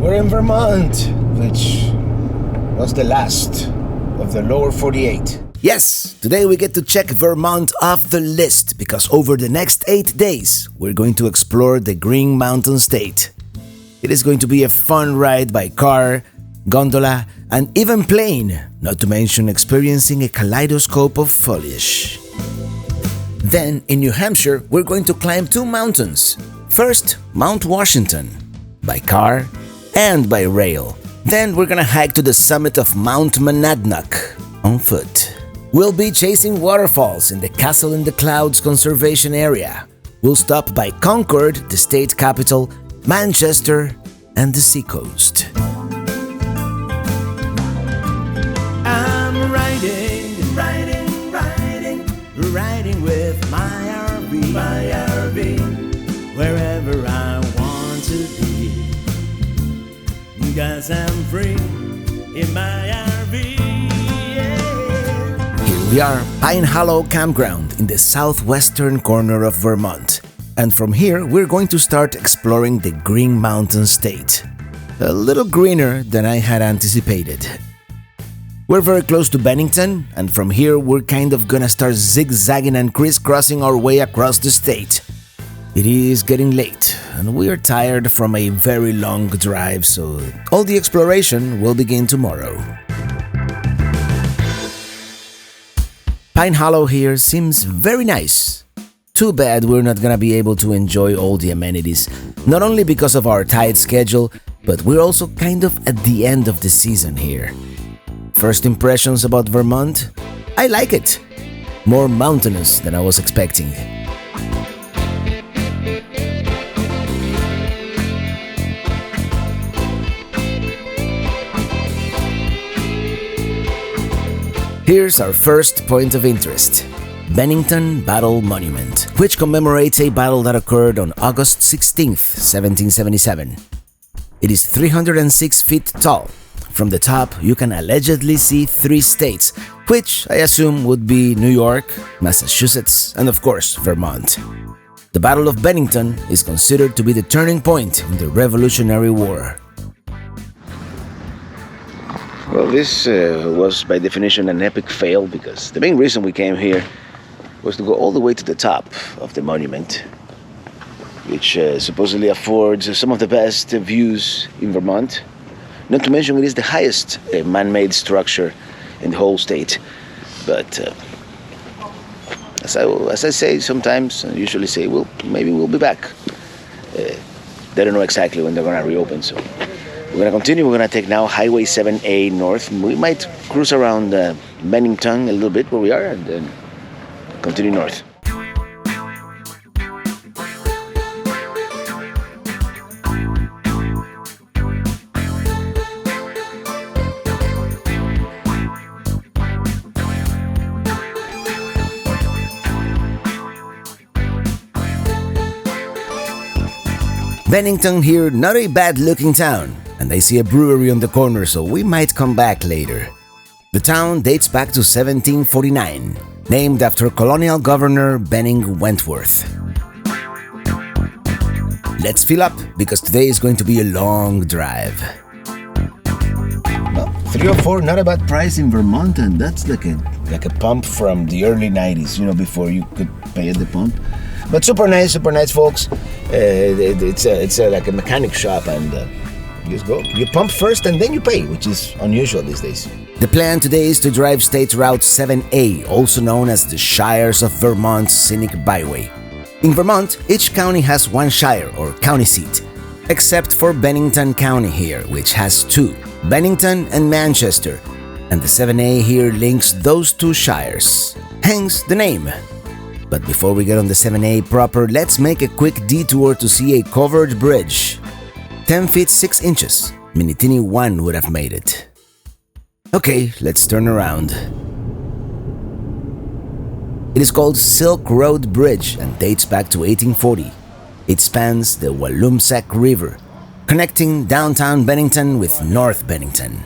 We're in Vermont, which was the last of the lower 48. Yes, today we get to check Vermont off the list because over the next 8 days, we're going to explore the Green Mountain State. It is going to be a fun ride by car, gondola, and even plane, not to mention experiencing a kaleidoscope of foliage. Then, in New Hampshire, we're going to climb 2 mountains. First, Mount Washington, by car and by rail. Then we're gonna hike to the summit of Mount Monadnock on foot. We'll be chasing waterfalls in the Castle in the Clouds conservation area. We'll stop by Concord, the state capital, Manchester, and the seacoast. I'm riding with my RV, wherever I want to be. 'Cause I'm free in my RV. Yeah. Here we are, Pine Hollow Campground in the southwestern corner of Vermont. And from here, we're going to start exploring the Green Mountain State. A little greener than I had anticipated. We're very close to Bennington, and from here, we're kind of gonna start zigzagging and crisscrossing our way across the state. It is getting late, and we are tired from a very long drive, so all the exploration will begin tomorrow. Pine Hollow here seems very nice. Too bad we're not gonna be able to enjoy all the amenities, not only because of our tight schedule, but we're also kind of at the end of the season here. First impressions about Vermont? I like it. More mountainous than I was expecting. Here's our first point of interest, Bennington Battle Monument, which commemorates a battle that occurred on August 16th, 1777. It is 306 feet tall. From the top, you can allegedly see 3 states, which I assume would be New York, Massachusetts, and of course, Vermont. The Battle of Bennington is considered to be the turning point in the Revolutionary War. Well, this was by definition an epic fail because the main reason we came here was to go all the way to the top of the monument, which supposedly affords some of the best views in Vermont. Not to mention it is the highest man-made structure in the whole state. But as I say sometimes, I usually say, well, maybe we'll be back. They don't know exactly when they're going to reopen, so we're going to continue. We're going to take now Highway 7A north. We might cruise around Bennington a little bit where we are and then continue north. Bennington here, not a bad looking town, and I see a brewery on the corner, so we might come back later. The town dates back to 1749, named after colonial governor Benning Wentworth. Let's fill up, because today is going to be a long drive. Well, 3 or 4, not a bad price in Vermont, and that's like a pump from the early 90s, before you could pay at the pump. But super nice, folks. It's like a mechanic shop, and you just go. You pump first, and then you pay, which is unusual these days. The plan today is to drive State Route 7A, also known as the Shires of Vermont's Scenic Byway. In Vermont, each county has 1 shire, or county seat, except for Bennington County here, which has 2, Bennington and Manchester, and the 7A here links those 2 shires, hence the name. But before we get on the 7A proper, let's make a quick detour to see a covered bridge. 10 feet 6 inches, Minitini 1 would have made it. Okay, let's turn around. It is called Silk Road Bridge and dates back to 1840. It spans the Walloomsac River, connecting downtown Bennington with North Bennington.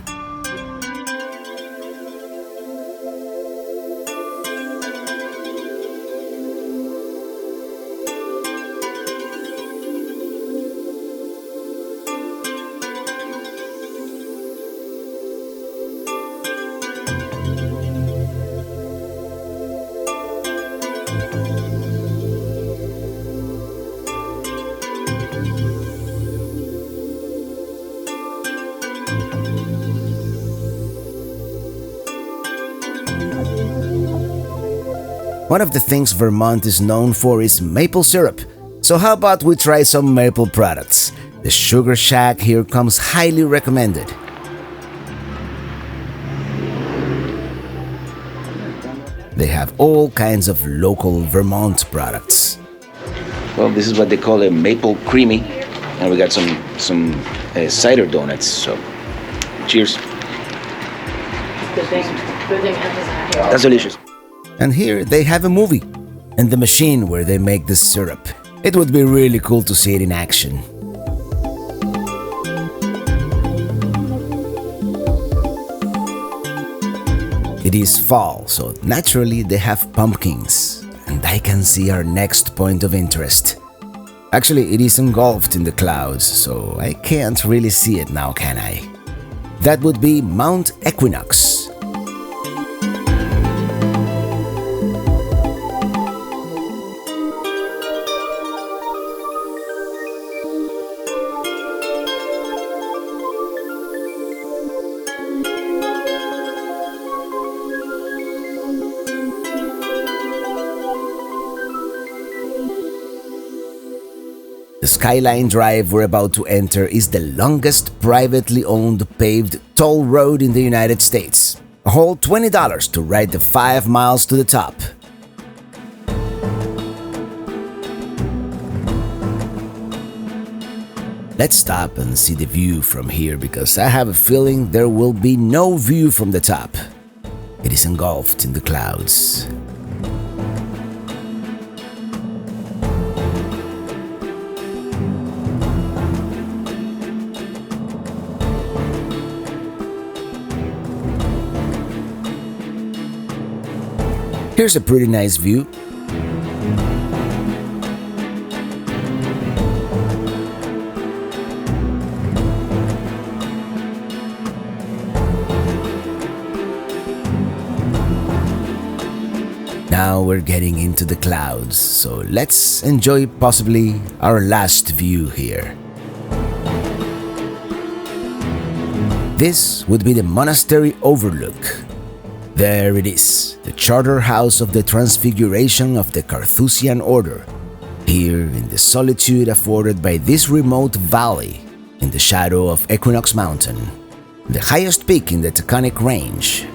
One of the things Vermont is known for is maple syrup. So how about we try some maple products? The Sugar Shack here comes highly recommended. They have all kinds of local Vermont products. Well, this is what they call a maple creamy, and we got some cider donuts. So, cheers. Good thing Emma's not here. That's delicious. And here they have a movie and the machine where they make the syrup. It would be really cool to see it in action. It is fall, so naturally they have pumpkins, and I can see our next point of interest. Actually, it is engulfed in the clouds, so I can't really see it now, can I? That would be Mount Equinox. The Skyline Drive we're about to enter is the longest privately owned paved toll road in the United States. A whole $20 to ride the 5 miles to the top. Let's stop and see the view from here because I have a feeling there will be no view from the top. It is engulfed in the clouds. Here's a pretty nice view. Now we're getting into the clouds, so let's enjoy possibly our last view here. This would be the Monastery Overlook. There it is, the charter house of the Transfiguration of the Carthusian Order, here in the solitude afforded by this remote valley in the shadow of Equinox Mountain, the highest peak in the Taconic Range.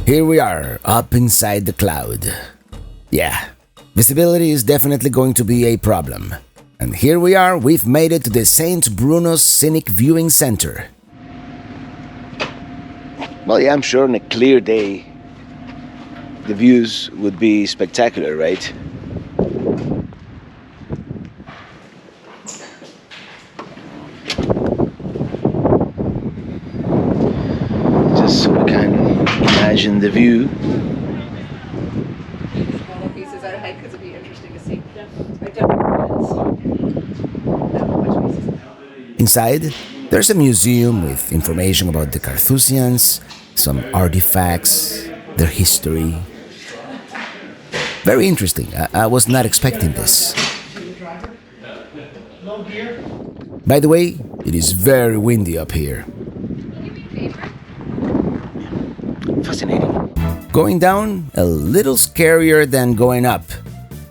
Here we are, up inside the cloud. Yeah, visibility is definitely going to be a problem. And here we are, we've made it to the St. Bruno's Scenic Viewing Center. Well, yeah, I'm sure on a clear day, the views would be spectacular, right? Just so we can imagine the view. Smaller pieces I'd hike because it'd be interesting to see. Inside, there's a museum with information about the Carthusians, some artifacts, their history. Very interesting. I was not expecting this. By the way, it is very windy up here. Fascinating. Going down, a little scarier than going up.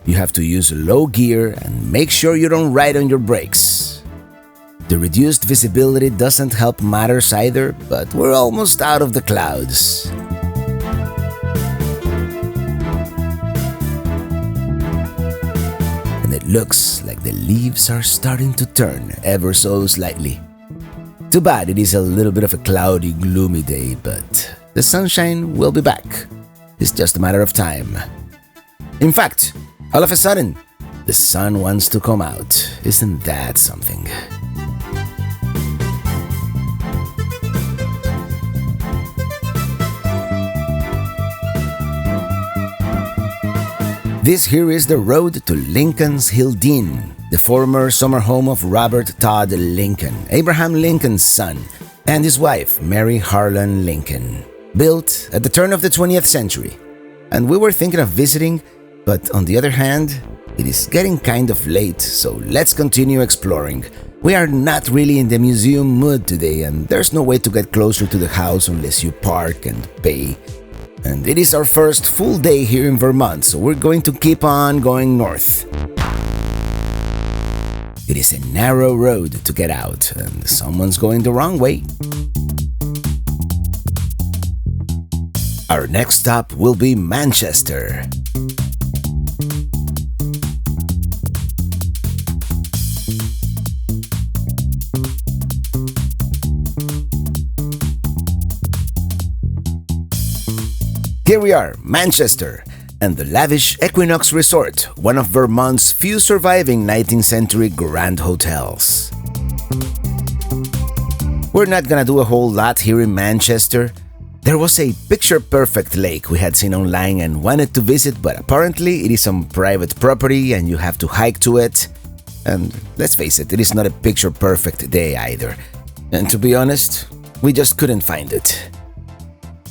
You have to use low gear and make sure you don't ride on your brakes. The reduced visibility doesn't help matters either, but we're almost out of the clouds. And it looks like the leaves are starting to turn ever so slightly. Too bad it is a little bit of a cloudy, gloomy day, but the sunshine will be back. It's just a matter of time. In fact, all of a sudden, the sun wants to come out. Isn't that something? This here is the road to Lincoln's Hildine, the former summer home of Robert Todd Lincoln, Abraham Lincoln's son, and his wife, Mary Harlan Lincoln. built at the turn of the 20th century. And we were thinking of visiting, but on the other hand, it is getting kind of late, so let's continue exploring. We are not really in the museum mood today, and there's no way to get closer to the house unless you park and pay. And it is our first full day here in Vermont, so we're going to keep on going north. It is a narrow road to get out, and someone's going the wrong way. Our next stop will be Manchester. Here we are, Manchester, and the lavish Equinox Resort, one of Vermont's few surviving 19th century grand hotels. We're not gonna do a whole lot here in Manchester. There was a picture-perfect lake we had seen online and wanted to visit, but apparently it is on private property and you have to hike to it. And let's face it is not a picture-perfect day either. And to be honest, we just couldn't find it.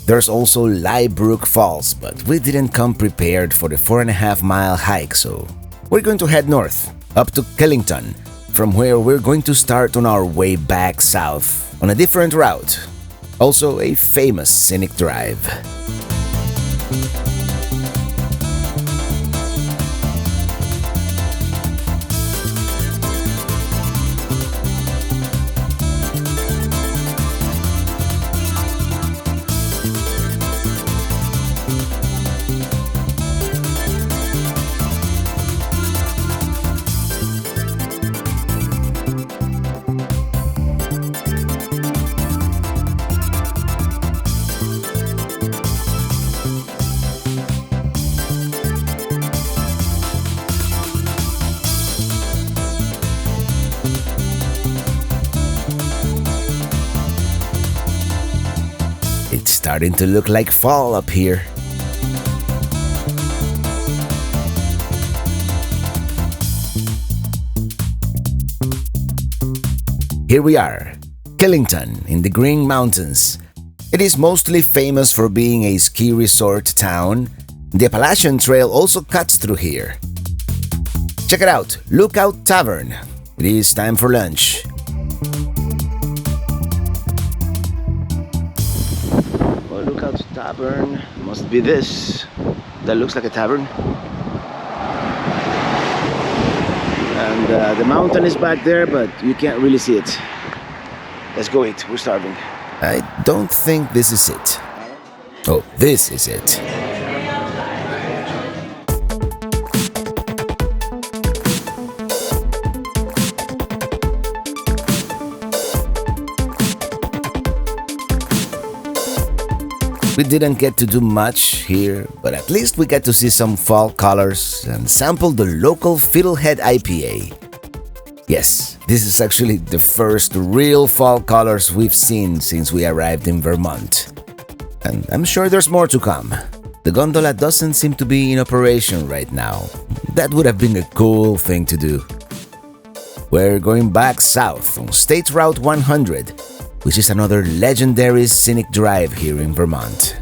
There's also Brook Falls, but we didn't come prepared for the 4.5-mile hike, so we're going to head north, up to Killington, from where we're going to start on our way back south on a different route, also a famous scenic drive. It's starting to look like fall up here. Here we are, Killington in the Green Mountains. It is mostly famous for being a ski resort town. The Appalachian Trail also cuts through here. Check it out, Lookout Tavern. It is time for lunch. Well, Lookout Tavern must be this. That looks like a tavern. And the mountain is back there, but you can't really see it. Let's go eat, we're starving. I don't think this is it. Oh, this is it. We didn't get to do much here, but at least we got to see some fall colors and sample the local Fiddlehead IPA. Yes, this is actually the first real fall colors we've seen since we arrived in Vermont. And I'm sure there's more to come. The gondola doesn't seem to be in operation right now. That would have been a cool thing to do. We're going back south on State Route 100, which is another legendary scenic drive here in Vermont.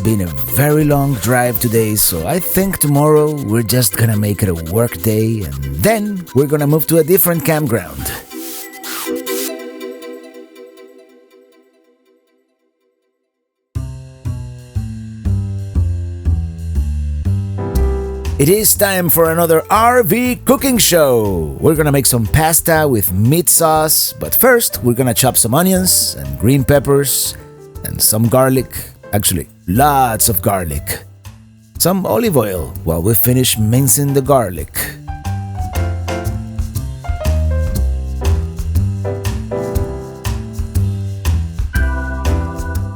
been a very long drive today, so I think tomorrow we're just gonna make it a work day and then we're gonna move to a different campground. It is time for another RV cooking show. We're gonna make some pasta with meat sauce, but first we're gonna chop some onions and green peppers and some garlic. Actually, lots of garlic. Some olive oil while we finish mincing the garlic.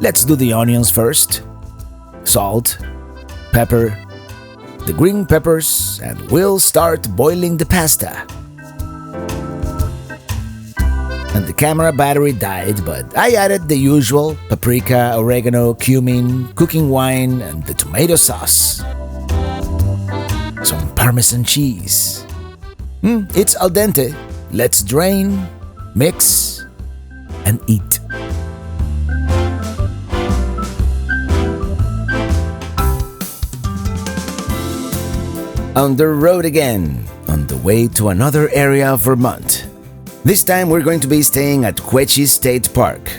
Let's do the onions first. Salt, pepper, the green peppers, and we'll start boiling the pasta. And the camera battery died, but I added the usual paprika, oregano, cumin, cooking wine, and the tomato sauce. Some Parmesan cheese. It's al dente. Let's drain, mix, and eat. On the road again, on the way to another area of Vermont. This time we're going to be staying at Kitschy State Park.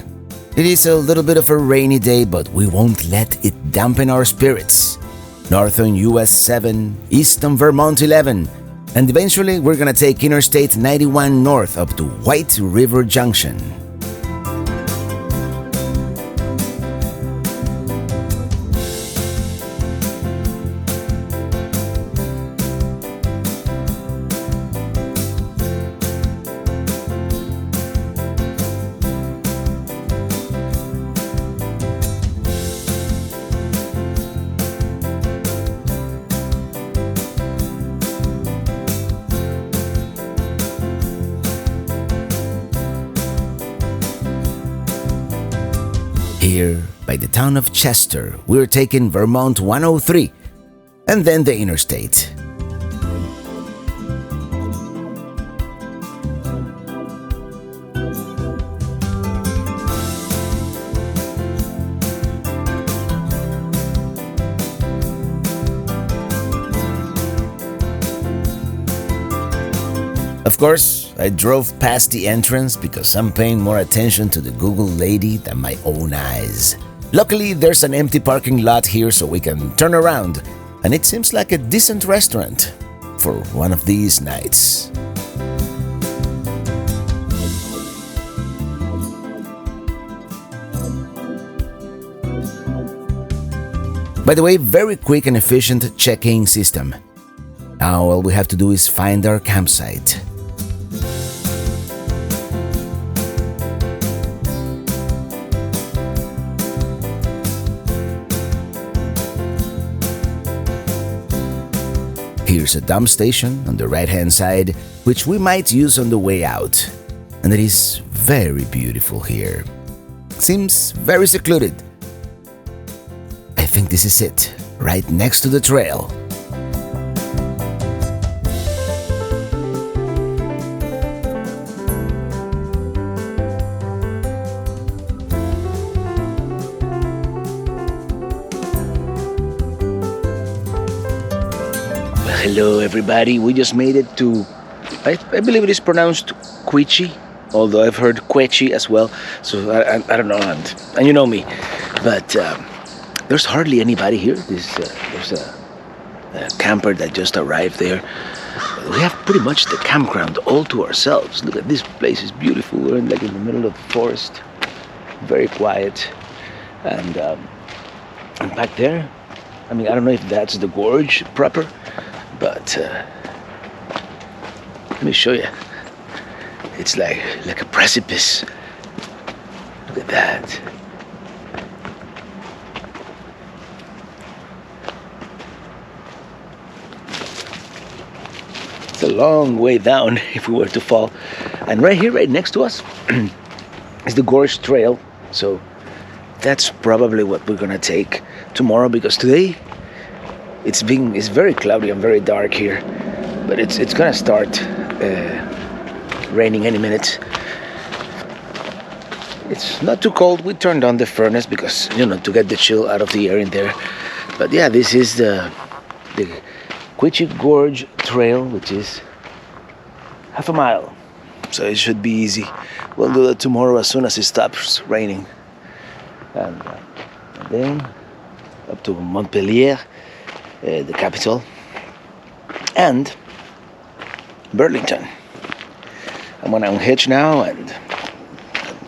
It is a little bit of a rainy day, but we won't let it dampen our spirits. Northern US 7, Eastern Vermont 11, and eventually we're gonna take Interstate 91 north up to White River Junction. Here, by the town of Chester, we're taking Vermont 103, and then the interstate. Of course, I drove past the entrance because I'm paying more attention to the Google lady than my own eyes. Luckily, there's an empty parking lot here so we can turn around, and it seems like a decent restaurant for one of these nights. By the way, very quick and efficient check-in system. Now all we have to do is find our campsite. Here's a dump station on the right-hand side, which we might use on the way out. And it is very beautiful here. Seems very secluded. I think this is it, right next to the trail. Hello everybody, we just made it to, I believe it is pronounced Kitschy, although I've heard Kitschy as well, so I don't know, and you know me, but there's hardly anybody here. There's a camper that just arrived there. We have pretty much the campground all to ourselves. Look at this place, it's beautiful. We're in the middle of the forest, very quiet, and back there, I mean, I don't know if that's the gorge proper, but let me show you. It's like a precipice. Look at that. It's a long way down if we were to fall. And right here, right next to us, is the Gorge Trail. So that's probably what we're gonna take tomorrow, because today it's very cloudy and very dark here, but it's gonna start raining any minute. It's not too cold. We turned on the furnace because, to get the chill out of the air in there. But yeah, this is the Squeaky Gorge Trail, which is half a mile. So it should be easy. We'll do that tomorrow as soon as it stops raining. And then up to Montpellier, the capital, and Burlington. I'm gonna unhitch now and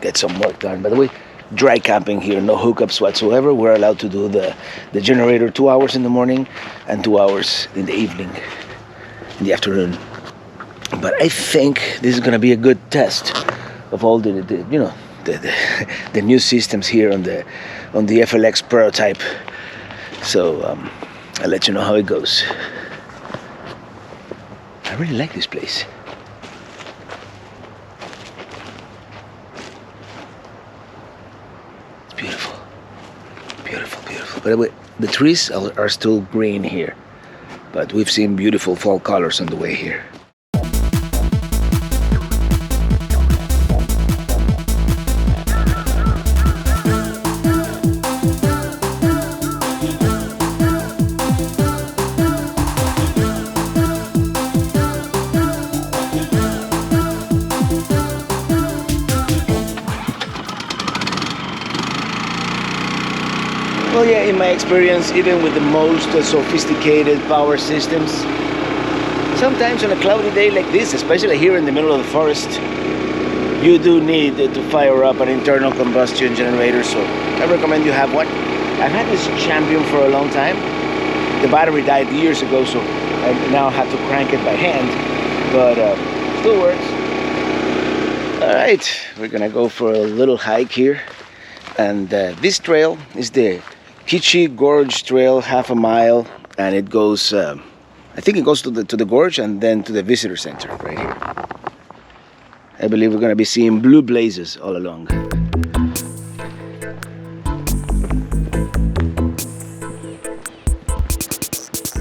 get some work done. By the way, dry camping here, no hookups whatsoever. We're allowed to do the generator 2 hours in the morning and 2 hours in the evening, in the afternoon. But I think this is gonna be a good test of all the new systems here on the FLX prototype. So I'll let you know how it goes. I really like this place. It's beautiful. Beautiful, beautiful. By the way, the trees are still green here, but we've seen beautiful fall colors on the way here. Well, yeah, in my experience, even with the most sophisticated power systems, sometimes on a cloudy day like this, especially here in the middle of the forest, you do need to fire up an internal combustion generator, so I recommend you have one. I've had this Champion for a long time. The battery died years ago, so I now have to crank it by hand, but still works. All right, we're gonna go for a little hike here, and this trail is the Kitschy Gorge Trail, half a mile, and it goes, I think it goes to the gorge and then to the visitor center right here. I believe we're gonna be seeing blue blazes all along.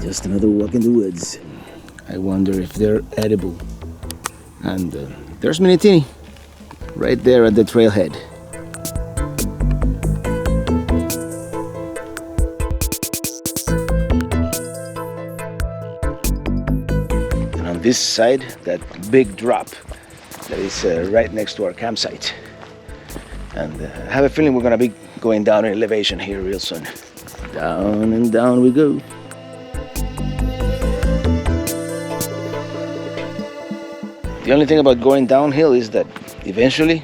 Just another walk in the woods. I wonder if they're edible. And there's Minnie right there at the trailhead. This side, that big drop that is right next to our campsite, and I have a feeling we're gonna be going down in elevation here real soon. Down and down we go. The only thing about going downhill is that eventually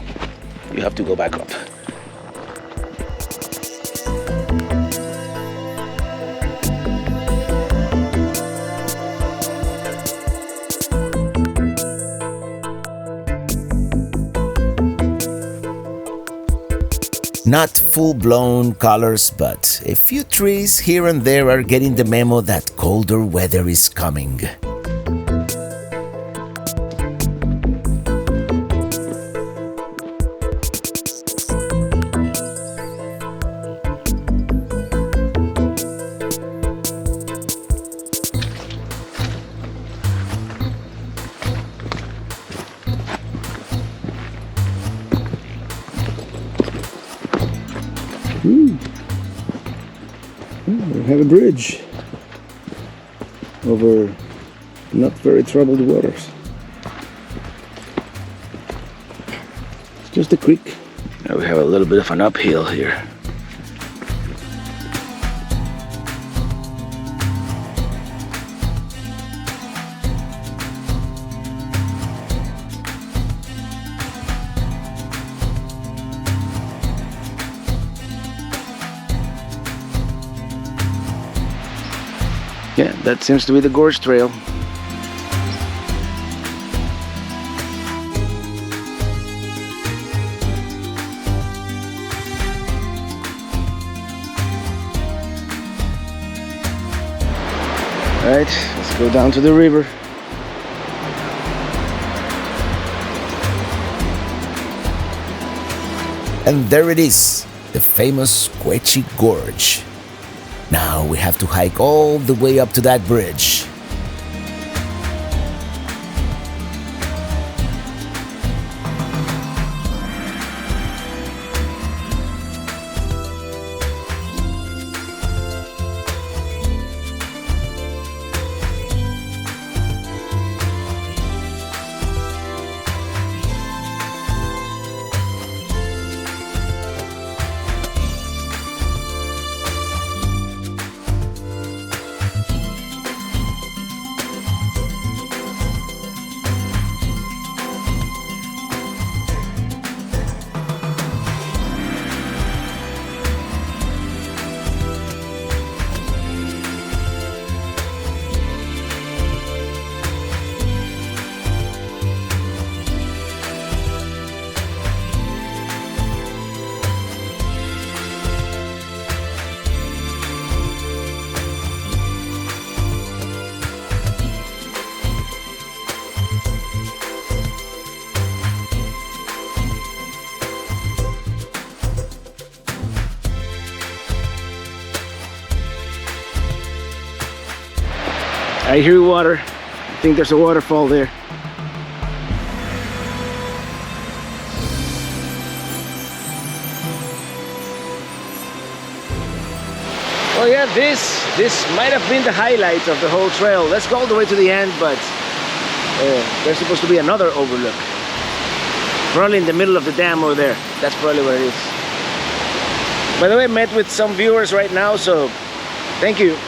you have to go back up. Not full-blown colors, but a few trees here and there are getting the memo that colder weather is coming. We have a bridge over not very troubled waters. It's just a creek. Now we have a little bit of an uphill here. Yeah, that seems to be the Gorge Trail. Alright, let's go down to the river. And there it is, the famous Squeaky Gorge. Now we have to hike all the way up to that bridge. I hear water. I think there's a waterfall there. Oh yeah, this might have been the highlight of the whole trail. Let's go all the way to the end, but there's supposed to be another overlook. Probably in the middle of the dam over there. That's probably what it is. By the way, I met with some viewers right now, so thank you.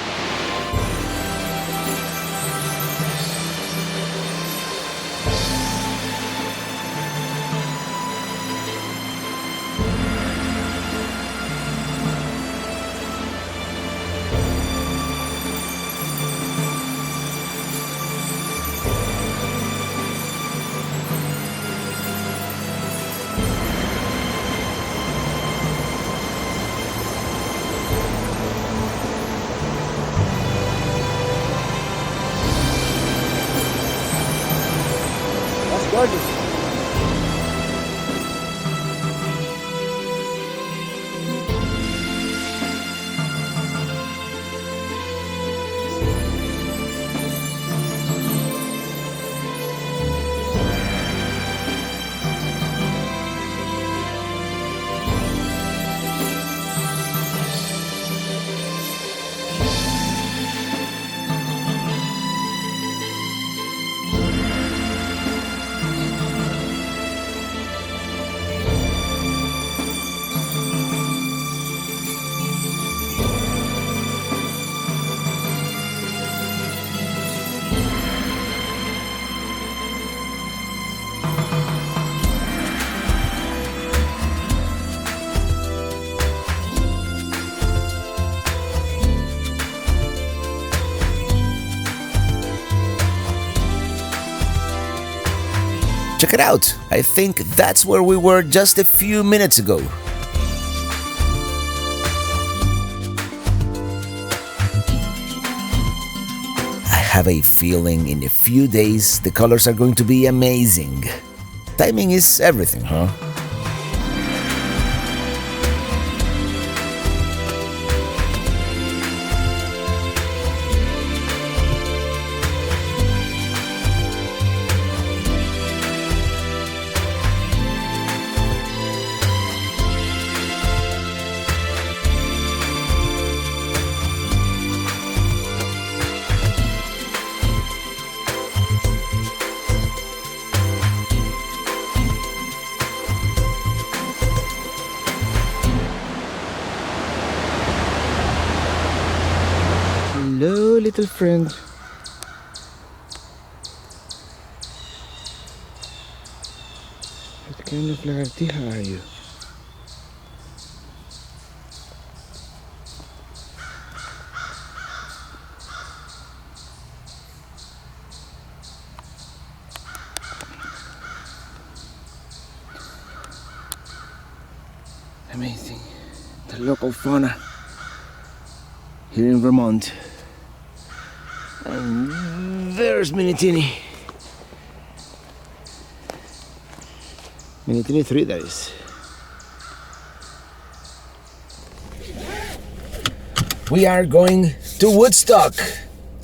Gorgeous. Check it out. I think that's where we were just a few minutes ago. I have a feeling in a few days the colors are going to be amazing. Timing is everything, huh? Hello, little friend. What kind of lagartija are you? Amazing. The local fauna here in Vermont. And there's Minitini. Minitini 3, that is. We are going to Woodstock.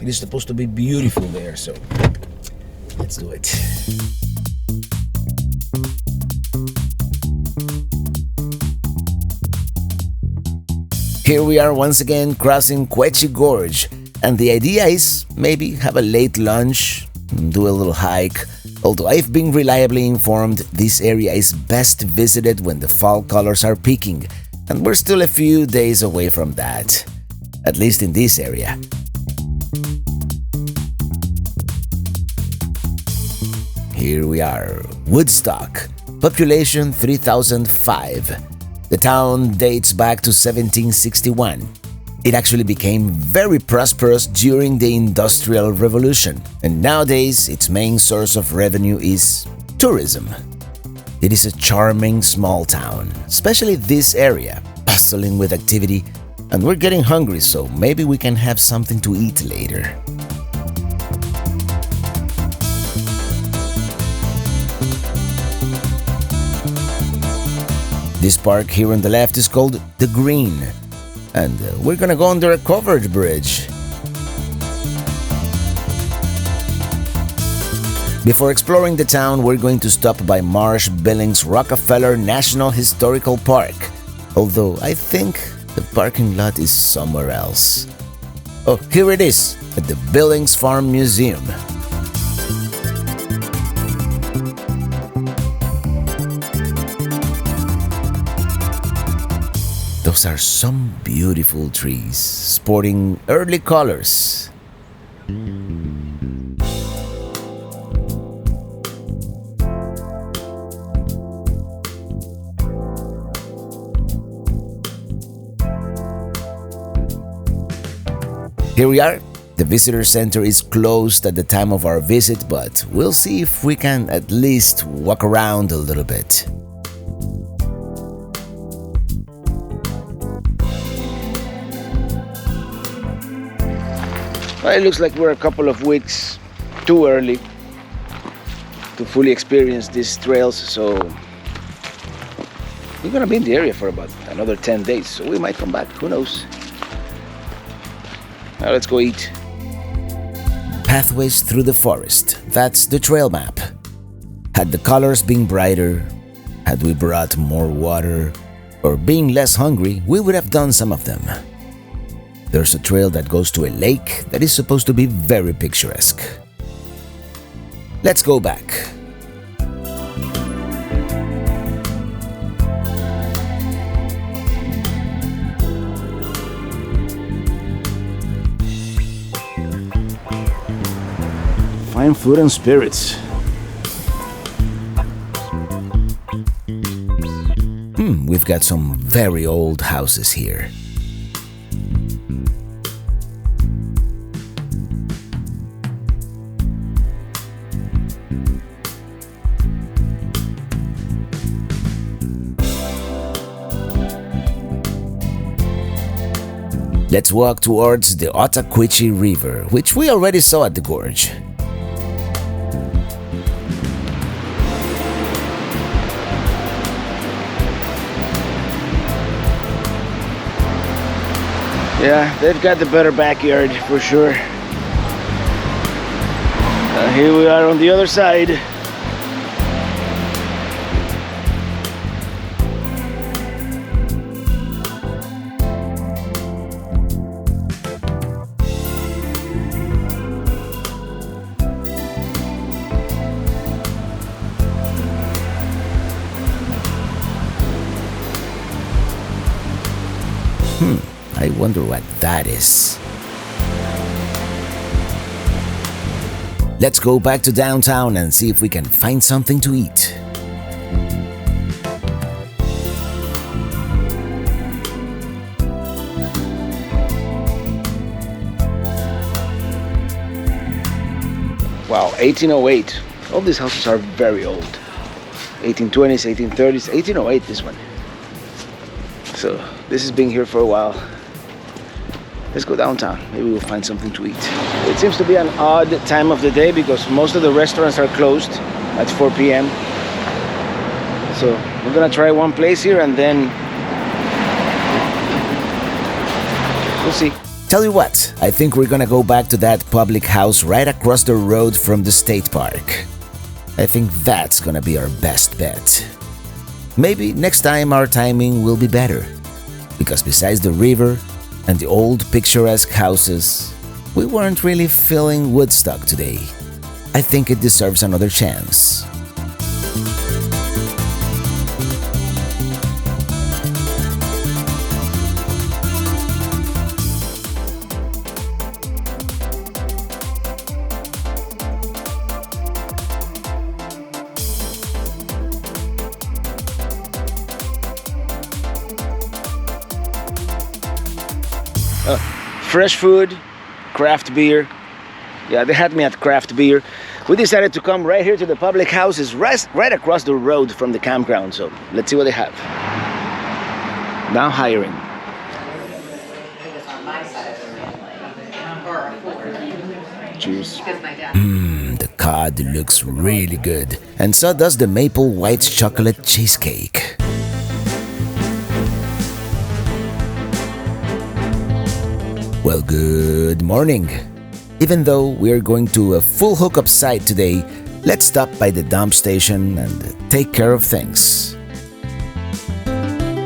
It is supposed to be beautiful there, so let's do it. Here we are once again crossing Squeaky Gorge. And the idea is maybe have a late lunch, do a little hike. Although I've been reliably informed this area is best visited when the fall colors are peaking, and we're still a few days away from that, at least in this area. Here we are, Woodstock, population 3005. The town dates back to 1761. It actually became very prosperous during the Industrial Revolution, and nowadays its main source of revenue is tourism. It is a charming small town, especially this area, bustling with activity, and we're getting hungry, so maybe we can have something to eat later. This park here on the left is called The Green. And we're gonna go under a covered bridge. Before exploring the town, we're going to stop by Marsh Billings Rockefeller National Historical Park, although I think the parking lot is somewhere else. Oh, here it is, at the Billings Farm Museum. Those are some beautiful trees, sporting early colors. Here we are. The visitor center is closed at the time of our visit, but we'll see if we can at least walk around a little bit. Well, it looks like we're a couple of weeks too early to fully experience these trails, so we're gonna be in the area for about another 10 days, so we might come back, who knows. Now let's go eat. Pathways through the forest. That's the trail map. Had the colors been brighter, had we brought more water, or being less hungry, we would have done some of them. There's a trail that goes to a lake that is supposed to be very picturesque. Let's go back. Fine food and spirits. We've got some very old houses here. Let's walk towards the Ottaquitchie River, which we already saw at the gorge. Yeah, they've got the better backyard for sure. Here we are on the other side. I wonder what that is. Let's go back to downtown and see if we can find something to eat. Wow, 1808. All these houses are very old. 1820s, 1830s, 1808 this one. So this has been here for a while. Let's go downtown. Maybe we'll find something to eat. It seems to be an odd time of the day because most of the restaurants are closed at 4 p.m. So we're gonna try one place here and then we'll see. Tell you what, I think we're gonna go back to that public house right across the road from the state park. I think that's gonna be our best bet. Maybe next time our timing will be better, because besides the river and the old picturesque houses, we weren't really feeling Woodstock today. I think it deserves another chance. Fresh food, craft beer. Yeah, they had me at craft beer. We decided to come right here to the public houses, right across the road from the campground. So let's see what they have. Now hiring. Cheers. The cod looks really good, and so does the maple white chocolate cheesecake. Well, good morning. Even though we're going to a full hookup site today, let's stop by the dump station and take care of things.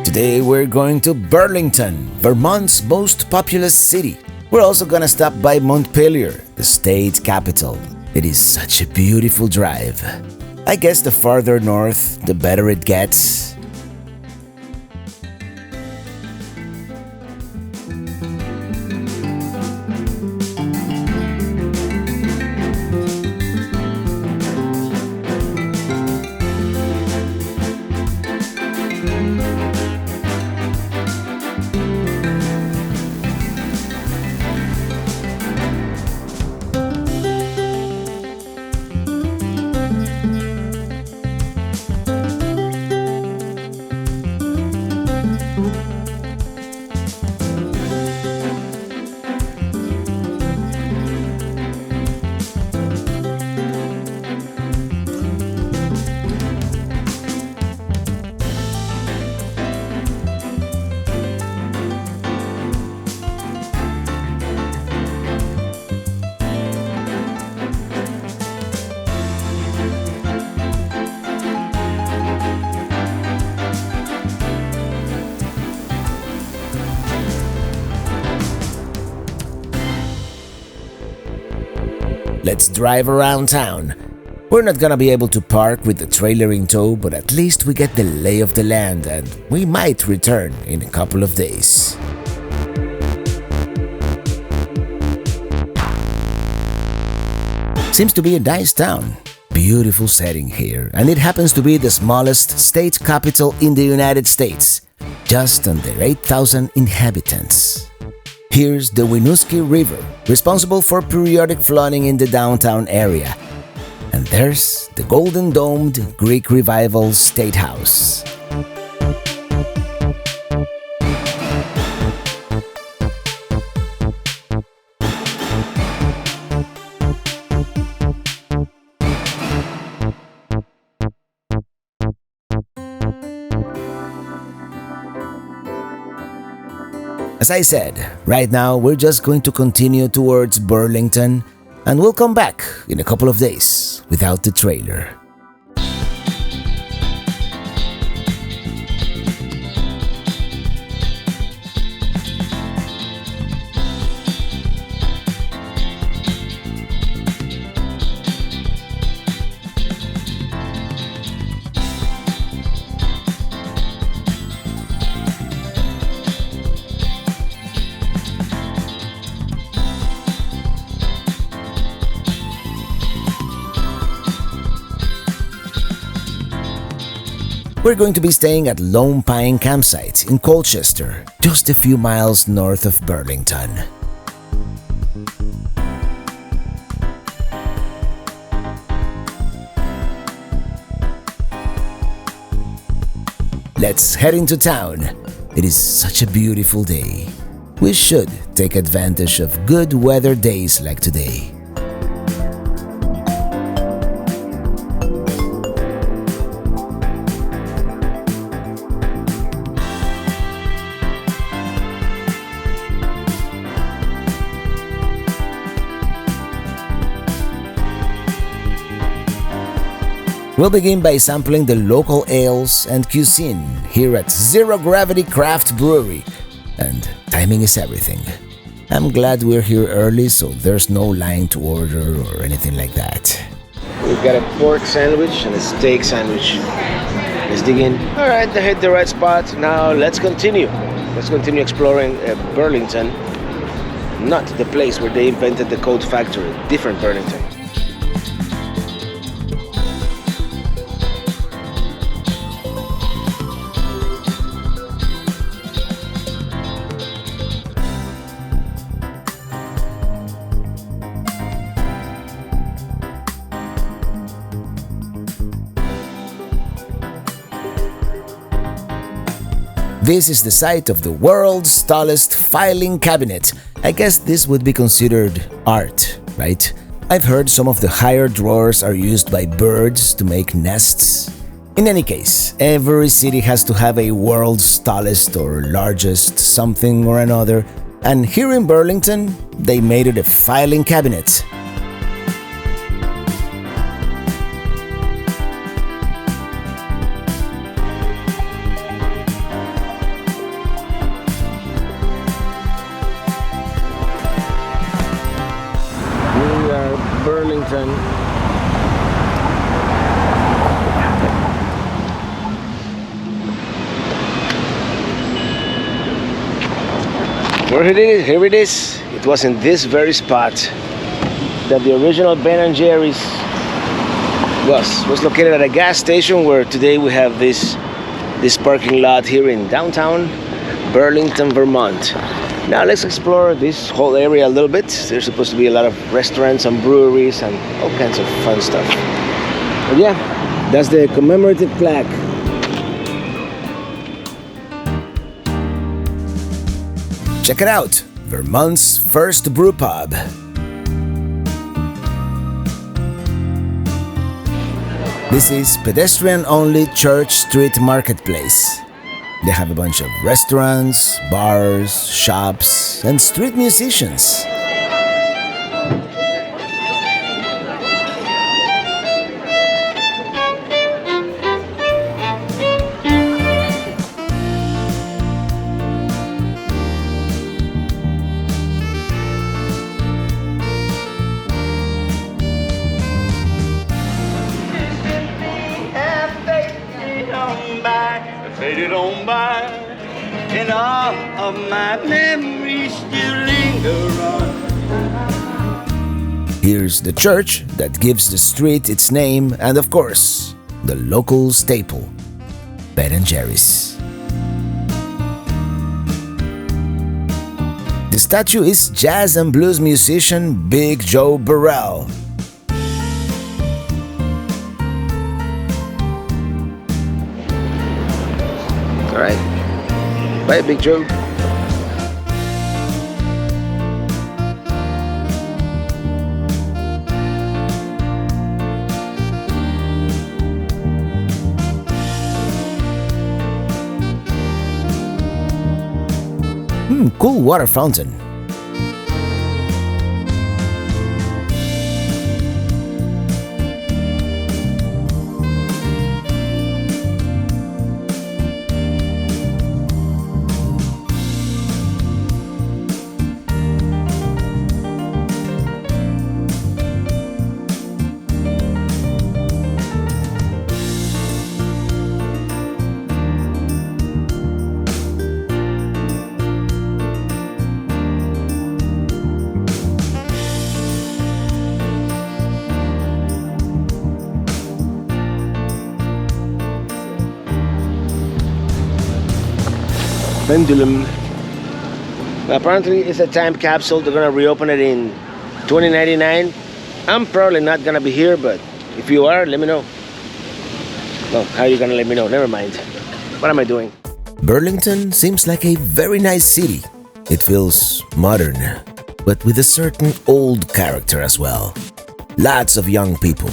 Today we're going to Burlington, Vermont's most populous city. We're also gonna stop by Montpelier, the state capital. It is such a beautiful drive. I guess the farther north, the better it gets. Let's drive around town. We're not gonna be able to park with the trailer in tow, but at least we get the lay of the land and we might return in a couple of days. Seems to be a nice town. Beautiful setting here, and it happens to be the smallest state capital in the United States, just under 8,000 inhabitants. Here's the Winooski River, responsible for periodic flooding in the downtown area. And there's the golden-domed Greek Revival State House. As I said, right now we're just going to continue towards Burlington and we'll come back in a couple of days without the trailer. We're going to be staying at Lone Pine Campsite in Colchester, just a few miles north of Burlington. Let's head into town. It is such a beautiful day. We should take advantage of good weather days like today. We'll begin by sampling the local ales and cuisine here at Zero Gravity Craft Brewery, and timing is everything. I'm glad we're here early so there's no line to order or anything like that. We've got a pork sandwich and a steak sandwich. Let's dig in. All right, they hit the right spot. Now let's continue. Let's continue exploring Burlington. Not the place where they invented the Coat Factory, different Burlington. This is the site of the world's tallest filing cabinet. I guess this would be considered art, right? I've heard some of the higher drawers are used by birds to make nests. In any case, every city has to have a world's tallest or largest something or another, and here in Burlington, they made it a filing cabinet. Bennington. Where it is, here it is. It was in this very spot that the original Ben & Jerry's was located at a gas station, where today we have this parking lot here in downtown Burlington, Vermont. Now let's explore this whole area a little bit. There's supposed to be a lot of restaurants and breweries and all kinds of fun stuff. But yeah, that's the commemorative plaque. Check it out, Vermont's first brew pub. This is pedestrian-only Church Street Marketplace. They have a bunch of restaurants, bars, shops, and street musicians. Faded on by, and all of my memories still linger on. Here's the church that gives the street its name, and of course, the local staple, Ben & Jerry's. The statue is jazz and blues musician Big Joe Burrell. All right. Bye, Big Joe. Cool water fountain. Pendulum. Apparently it's a time capsule. They're gonna reopen it in 2099. I'm probably not gonna be here, but if you are, let me know. Well, how are you gonna let me know? Never mind. What am I doing? Burlington seems like a very nice city. It feels modern, but with a certain old character as well. Lots of young people.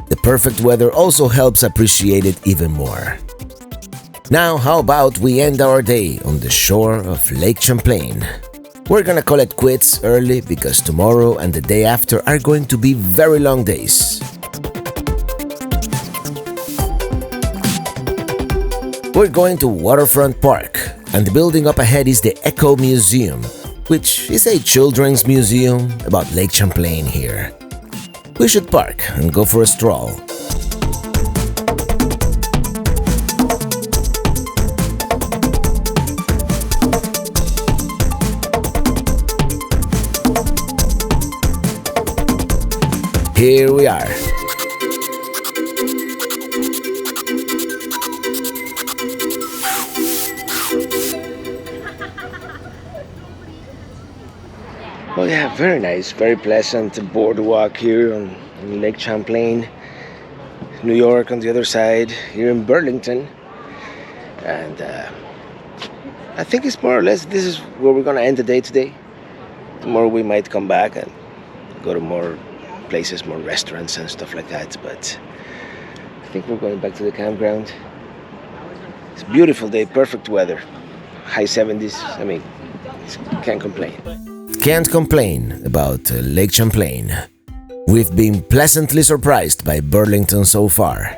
The perfect weather also helps appreciate it even more. Now, how about we end our day on the shore of Lake Champlain? We're gonna call it quits early because tomorrow and the day after are going to be very long days. We're going to Waterfront Park, and the building up ahead is the Echo Museum, which is a children's museum about Lake Champlain here. We should park and go for a stroll. Here we are. Oh yeah, very nice, very pleasant boardwalk here on Lake Champlain. New York on the other side, here in Burlington. And I think it's more or less, this is where we're gonna end the day today. Tomorrow we might come back and go to more places, more restaurants and stuff like that, but I think we're going back to the campground. It's a beautiful day, perfect weather, high 70s. I mean, can't complain. Can't complain about Lake Champlain. We've been pleasantly surprised by Burlington so far.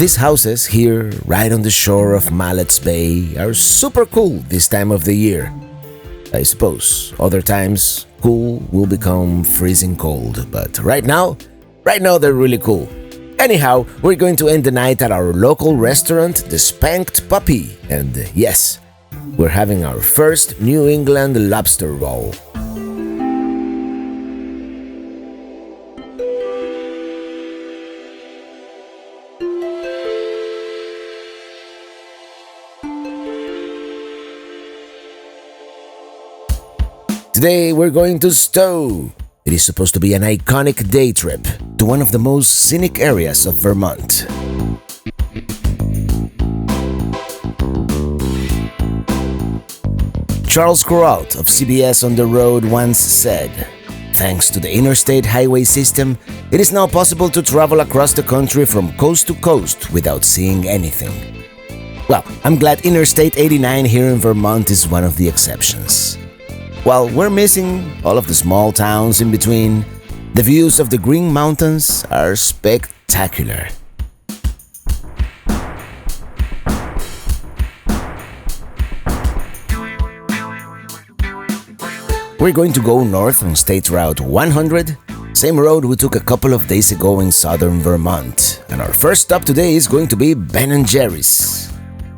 These houses here, right on the shore of Mallet's Bay, are super cool this time of the year. I suppose other times, cool will become freezing cold, but right now they're really cool. Anyhow, we're going to end the night at our local restaurant, The Spanked Puppy, and yes, we're having our first New England lobster roll. Today we're going to Stowe. It is supposed to be an iconic day trip to one of the most scenic areas of Vermont. Charles Kuralt of CBS on the Road once said, "Thanks to the interstate highway system, it is now possible to travel across the country from coast to coast without seeing anything." Well, I'm glad Interstate 89 here in Vermont is one of the exceptions. While we're missing all of the small towns in between, the views of the Green Mountains are spectacular. We're going to go north on State Route 100, same road we took a couple of days ago in southern Vermont. And our first stop today is going to be Ben & Jerry's.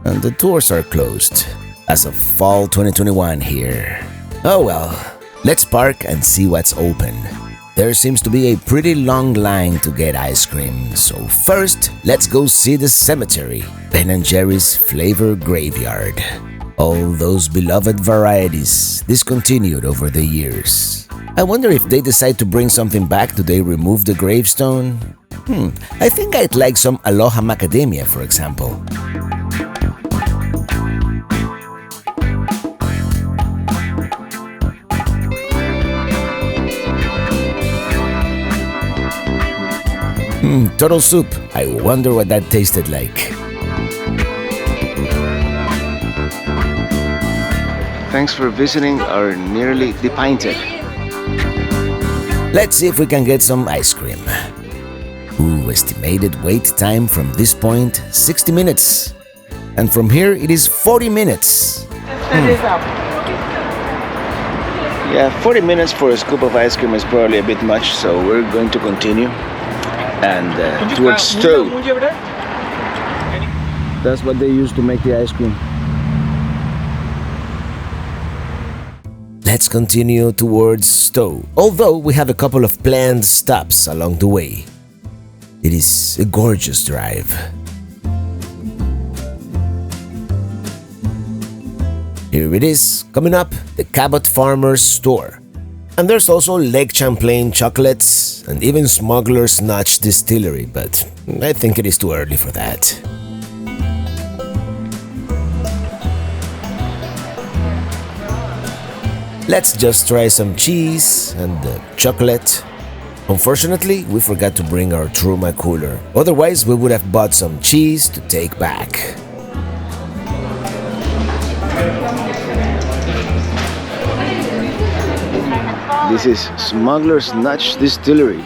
And the tours are closed as of fall 2021 here. Oh well, let's park and see what's open. There seems to be a pretty long line to get ice cream, so first, let's go see the cemetery, Ben & Jerry's Flavor Graveyard. All those beloved varieties discontinued over the years. I wonder if they decide to bring something back, do they remove the gravestone? I think I'd like some Aloha Macadamia, for example. Turtle soup. I wonder what that tasted like. Thanks for visiting our nearly depinted. Let's see if we can get some ice cream. Ooh, estimated wait time from this point, 60 minutes. And from here, it is 40 minutes. Yeah, 40 minutes for a scoop of ice cream is probably a bit much, so we're going to continue. And towards Stowe. That's what they use to make the ice cream. Let's continue towards Stowe, although we have a couple of planned stops along the way. It is a gorgeous drive. Here it is, coming up, the Cabot Farmers Store. And there's also Lake Champlain chocolates and even Smuggler's Notch Distillery, but I think it is too early for that. Let's just try some cheese and chocolate. Unfortunately, we forgot to bring our Truma cooler. Otherwise, we would have bought some cheese to take back. This is Smuggler's Notch Distillery.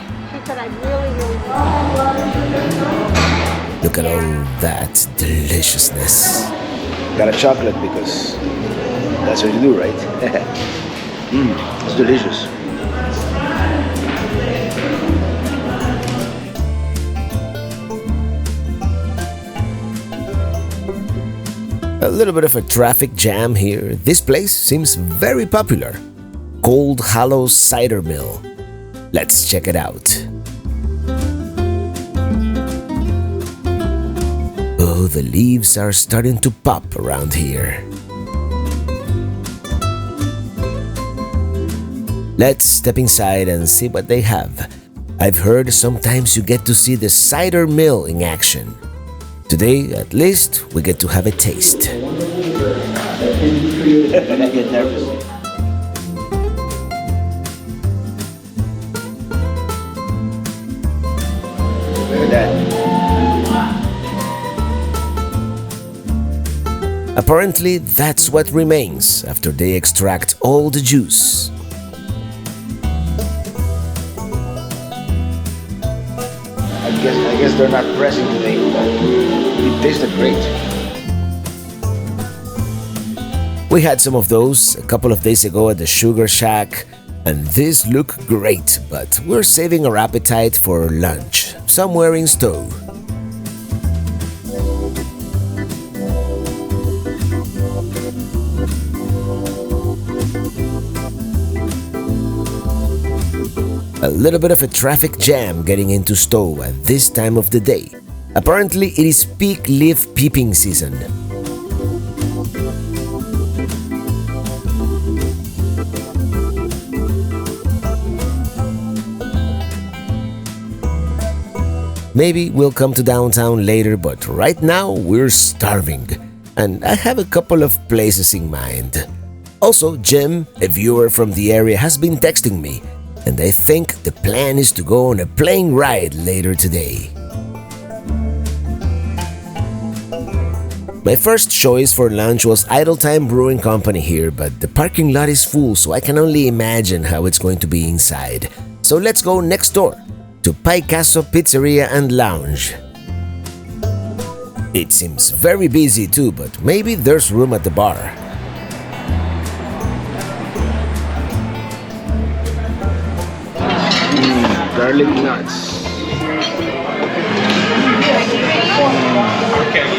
Look at all that deliciousness. Got a chocolate because that's what you do, right? It's delicious. A little bit of a traffic jam here. This place seems very popular. Cold Hollow Cider Mill. Let's check it out. Oh, the leaves are starting to pop around here. Let's step inside and see what they have. I've heard sometimes you get to see the cider mill in action. Today, at least, we get to have a taste. I get nervous. Look at that. Apparently, that's what remains after they extract all the I guess they're not pressing today, but it tasted great. We had some of those a couple of days ago at the Sugar Shack, and these look great, but we're saving our appetite for lunch, somewhere in Stowe. A little bit of a traffic jam getting into Stowe at this time of the day. Apparently, it is peak leaf peeping season. Maybe we'll come to downtown later, but right now we're starving, and I have a couple of places in mind. Also, Jim, a viewer from the area, has been texting me, and I think the plan is to go on a plane ride later today. My first choice for lunch was Idle Time Brewing Company here, but the parking lot is full, so I can only imagine how it's going to be inside. So let's go next door to Picasso Pizzeria and Lounge. It seems very busy too, but maybe there's room at the bar. Garlic nuts.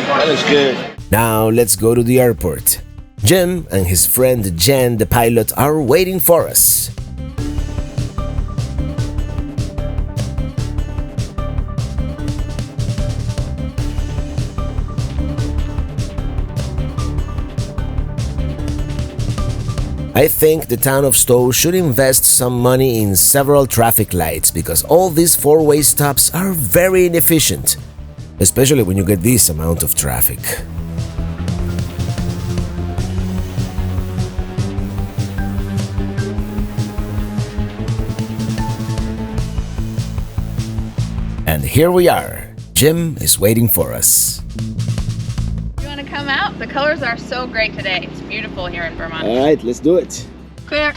That looks good. Now let's go to the airport. Jim and his friend Jen, the pilot, are waiting for us. I think the town of Stowe should invest some money in several traffic lights because all these four-way stops are very inefficient, especially when you get this amount of traffic. And here we are. Jim is waiting for us. You want to come out? The colors are so great today. It's beautiful here in Vermont. All right, let's do it. Clear.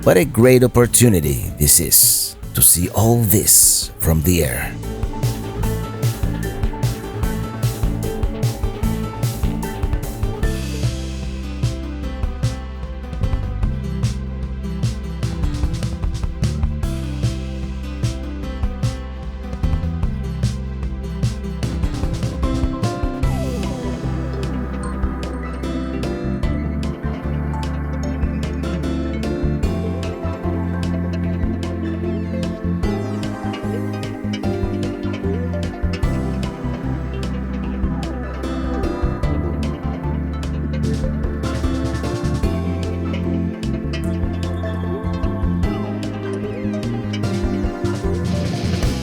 What a great opportunity this is to see all this from the air.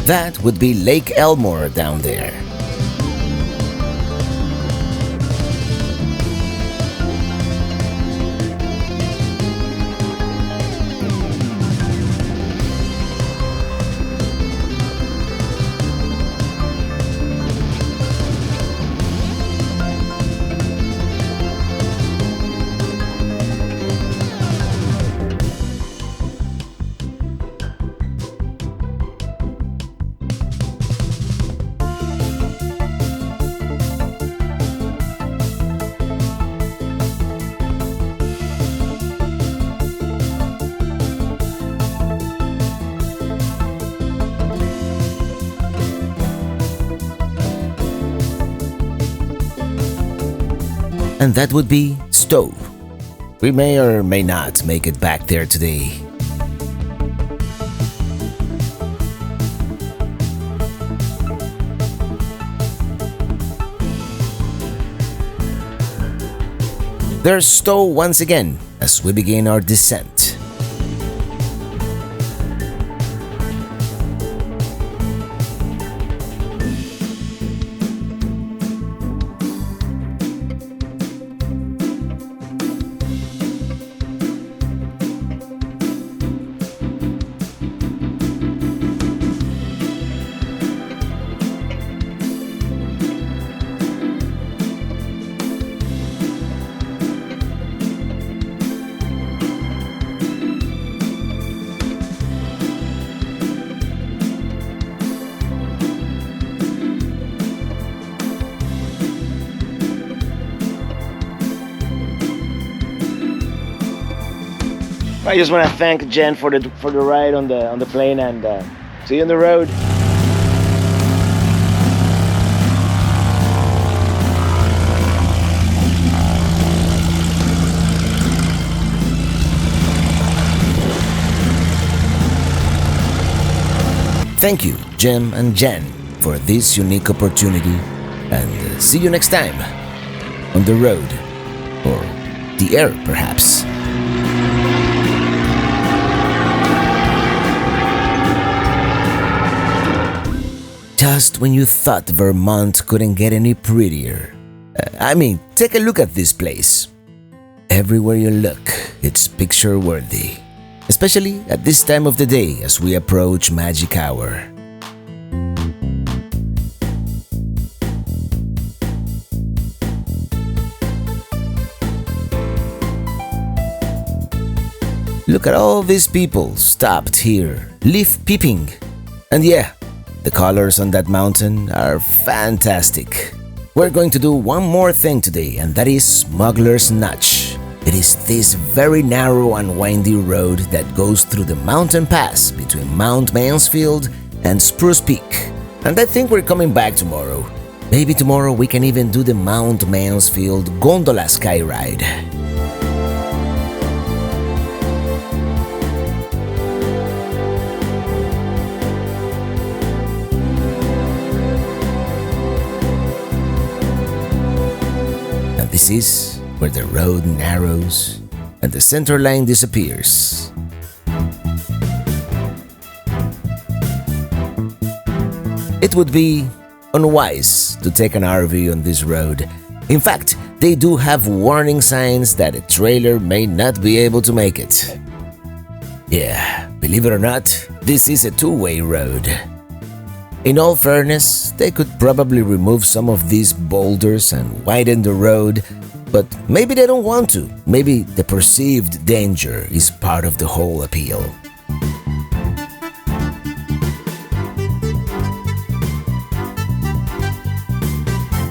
That would be Lake Elmore down there. and that would be Stowe. We may or may not make it back there today. There's Stowe once again as we begin our descent. I just want to thank Jen for the ride on the plane, and see you on the road. Thank you, Jim and Jen, for this unique opportunity, and see you next time on the road, or the air perhaps. Just when you thought Vermont couldn't get any prettier. I mean, take a look at this place. Everywhere you look, it's picture-worthy. Especially at this time of the day as we approach magic hour. Look at all these people stopped here, leaf peeping. And yeah, the colors on that mountain are fantastic. We're going to do one more thing today, and that is Smuggler's Notch. It is this very narrow and windy road that goes through the mountain pass between Mount Mansfield and Spruce Peak. And I think we're coming back tomorrow. Maybe tomorrow we can even do the Mount Mansfield gondola sky ride. This is where the road narrows and the center line disappears. It would be unwise to take an RV on this road. In fact, they do have warning signs that a trailer may not be able to make it. Yeah, believe it or not, this is a two-way road. In all fairness, they could probably remove some of these boulders and widen the road, but maybe they don't want to. Maybe the perceived danger is part of the whole appeal.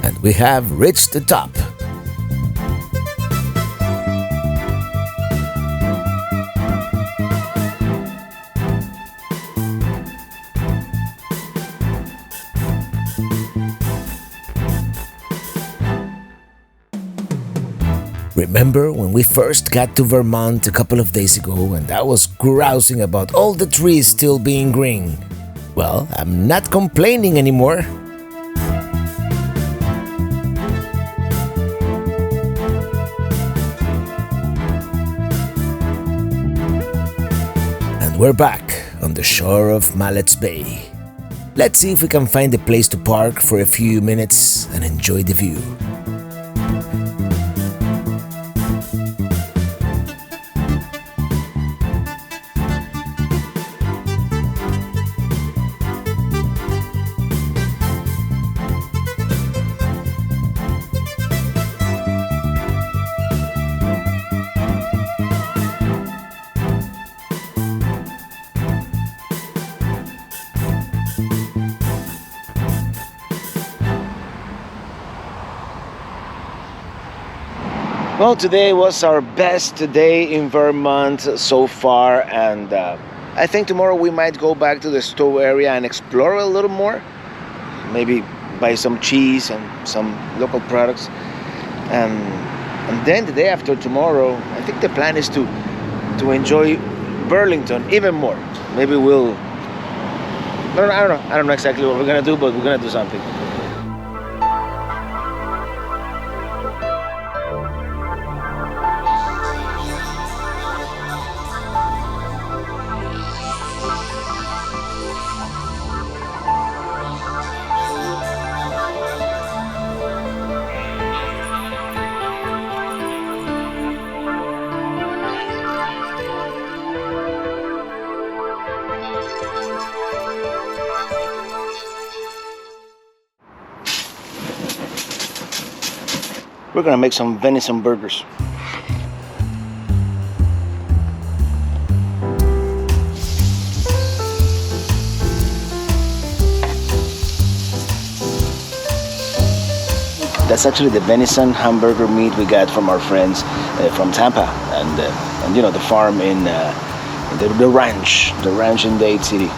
And we have reached the top. Remember when we first got to Vermont a couple of days ago and I was grousing about all the trees still being green? Well, I'm not complaining anymore. And we're back on the shore of Mallet's Bay. Let's see if we can find a place to park for a few minutes and enjoy the view. Well, today was our best day in Vermont so far, and I think tomorrow we might go back to the Stowe area and explore a little more. Maybe buy some cheese and some local products. And And then the day after tomorrow, I think the plan is to enjoy Burlington even more. Maybe we'll... I don't know exactly what we're gonna do, but we're gonna do something. We're gonna make some venison burgers. That's actually the venison hamburger meat we got from our friends from Tampa, and you know, the farm in the ranch in Dade City.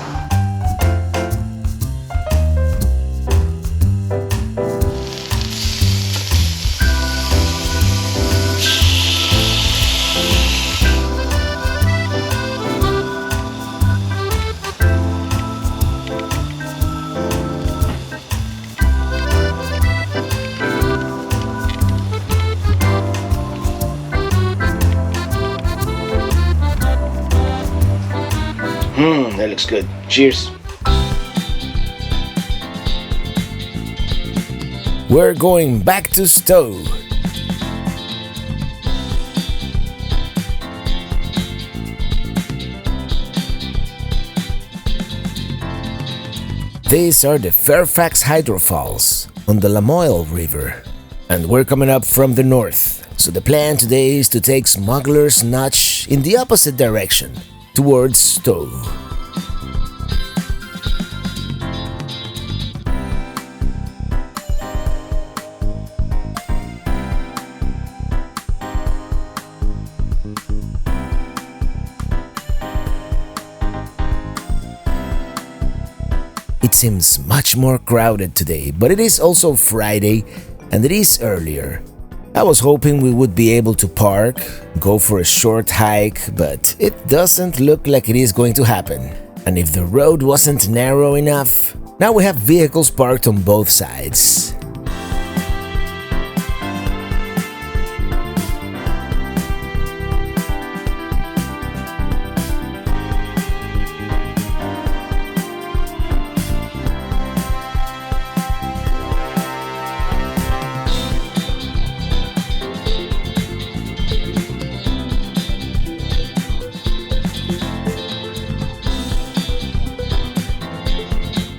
That looks good. Cheers. We're going back to Stowe. These are the Fairfax Hydro Falls on the Lamoille River, and we're coming up from the north. So the plan today is to take Smuggler's Notch in the opposite direction, towards Stowe. It seems much more crowded today, but it is also Friday and it is earlier. I was hoping we would be able to park, go for a short hike, but it doesn't look like it is going to happen. And if the road wasn't narrow enough, now we have vehicles parked on both sides.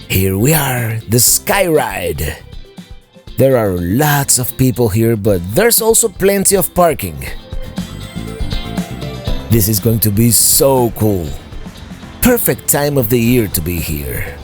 Here we are, the Sky Ride. There are lots of people here, but there's also plenty of parking. This is going to be so cool. Perfect time of the year to be here.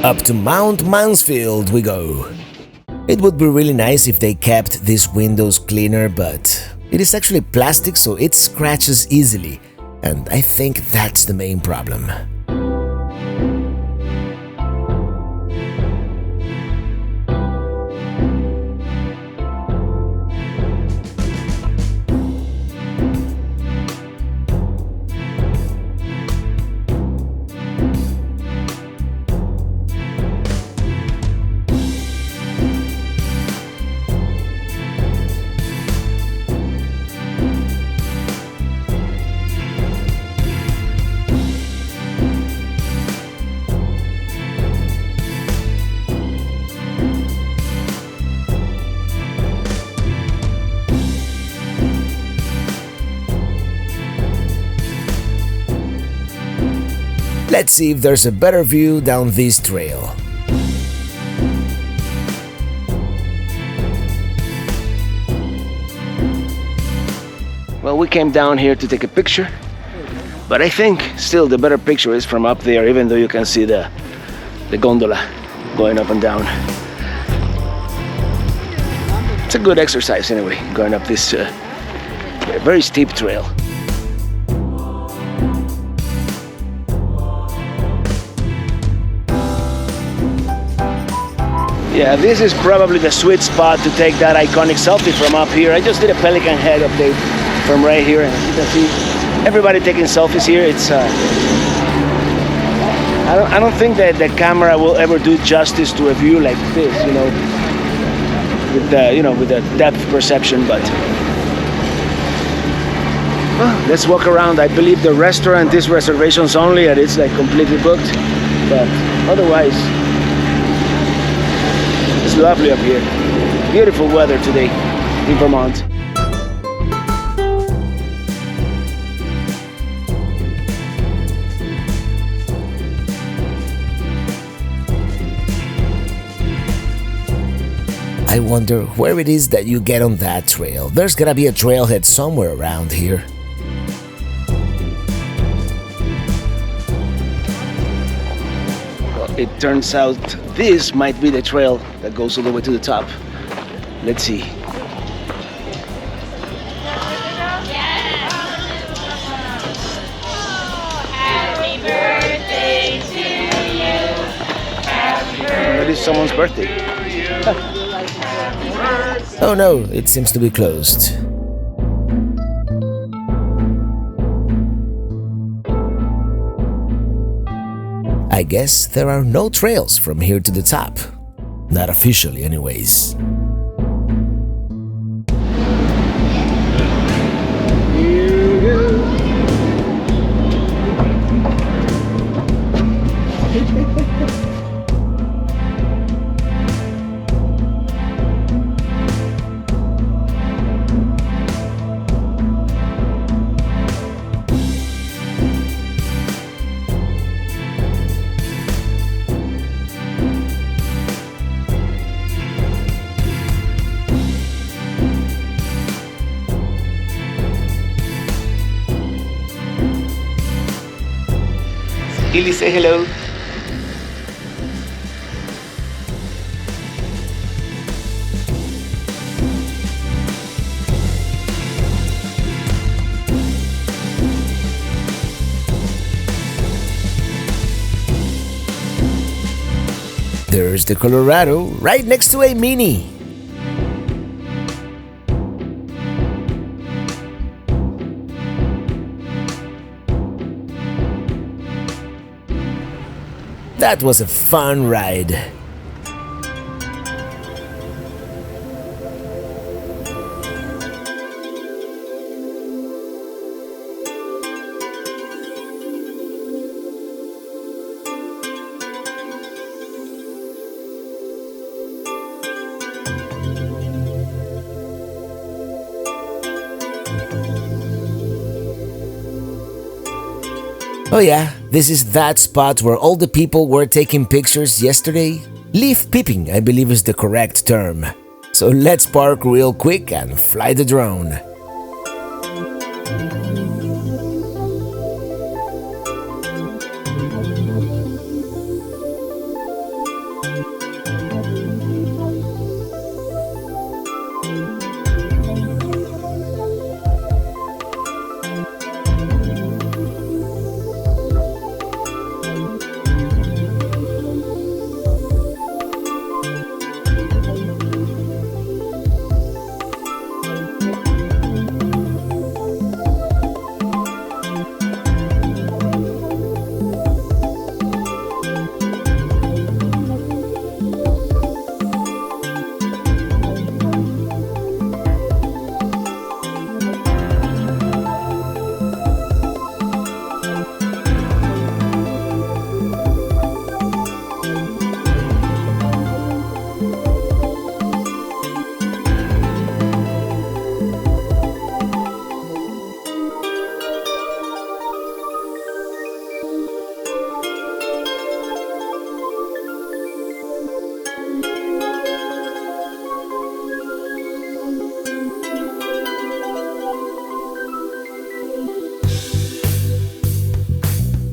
Up to Mount Mansfield we go. It would be really nice if they kept these windows cleaner, but it is actually plastic, so it scratches easily, and I think that's the main problem. Let's see if there's a better view down this trail. Well, we came down here to take a picture, but I think still the better picture is from up there, even though you can see the gondola going up and down. It's a good exercise anyway, going up this very steep trail. Yeah, this is probably the sweet spot to take that iconic selfie from up here. I just did a Pelican Head update from right here, and you can see everybody taking selfies here. It's I don't think that the camera will ever do justice to a view like this, you know, with the depth perception. But well, let's walk around. I believe the restaurant is reservations only, and it's like completely booked. But otherwise, it's lovely up here. Beautiful weather today in Vermont. I wonder where it is that you get on that trail. There's gotta be a trailhead somewhere around here. Well, it turns out this might be the trail that goes all the way to the top. Let's see. Happy birthday to you. That is someone's birthday. Oh no, it seems to be closed. I guess there are no trails from here to the top. Not officially, anyways. Illy, say hello. There's the Colorado, right next to a Mini. That was a fun ride. Oh yeah, this is that spot where all the people were taking pictures yesterday. Leaf peeping, I believe, is the correct term. So let's park real quick and fly the drone.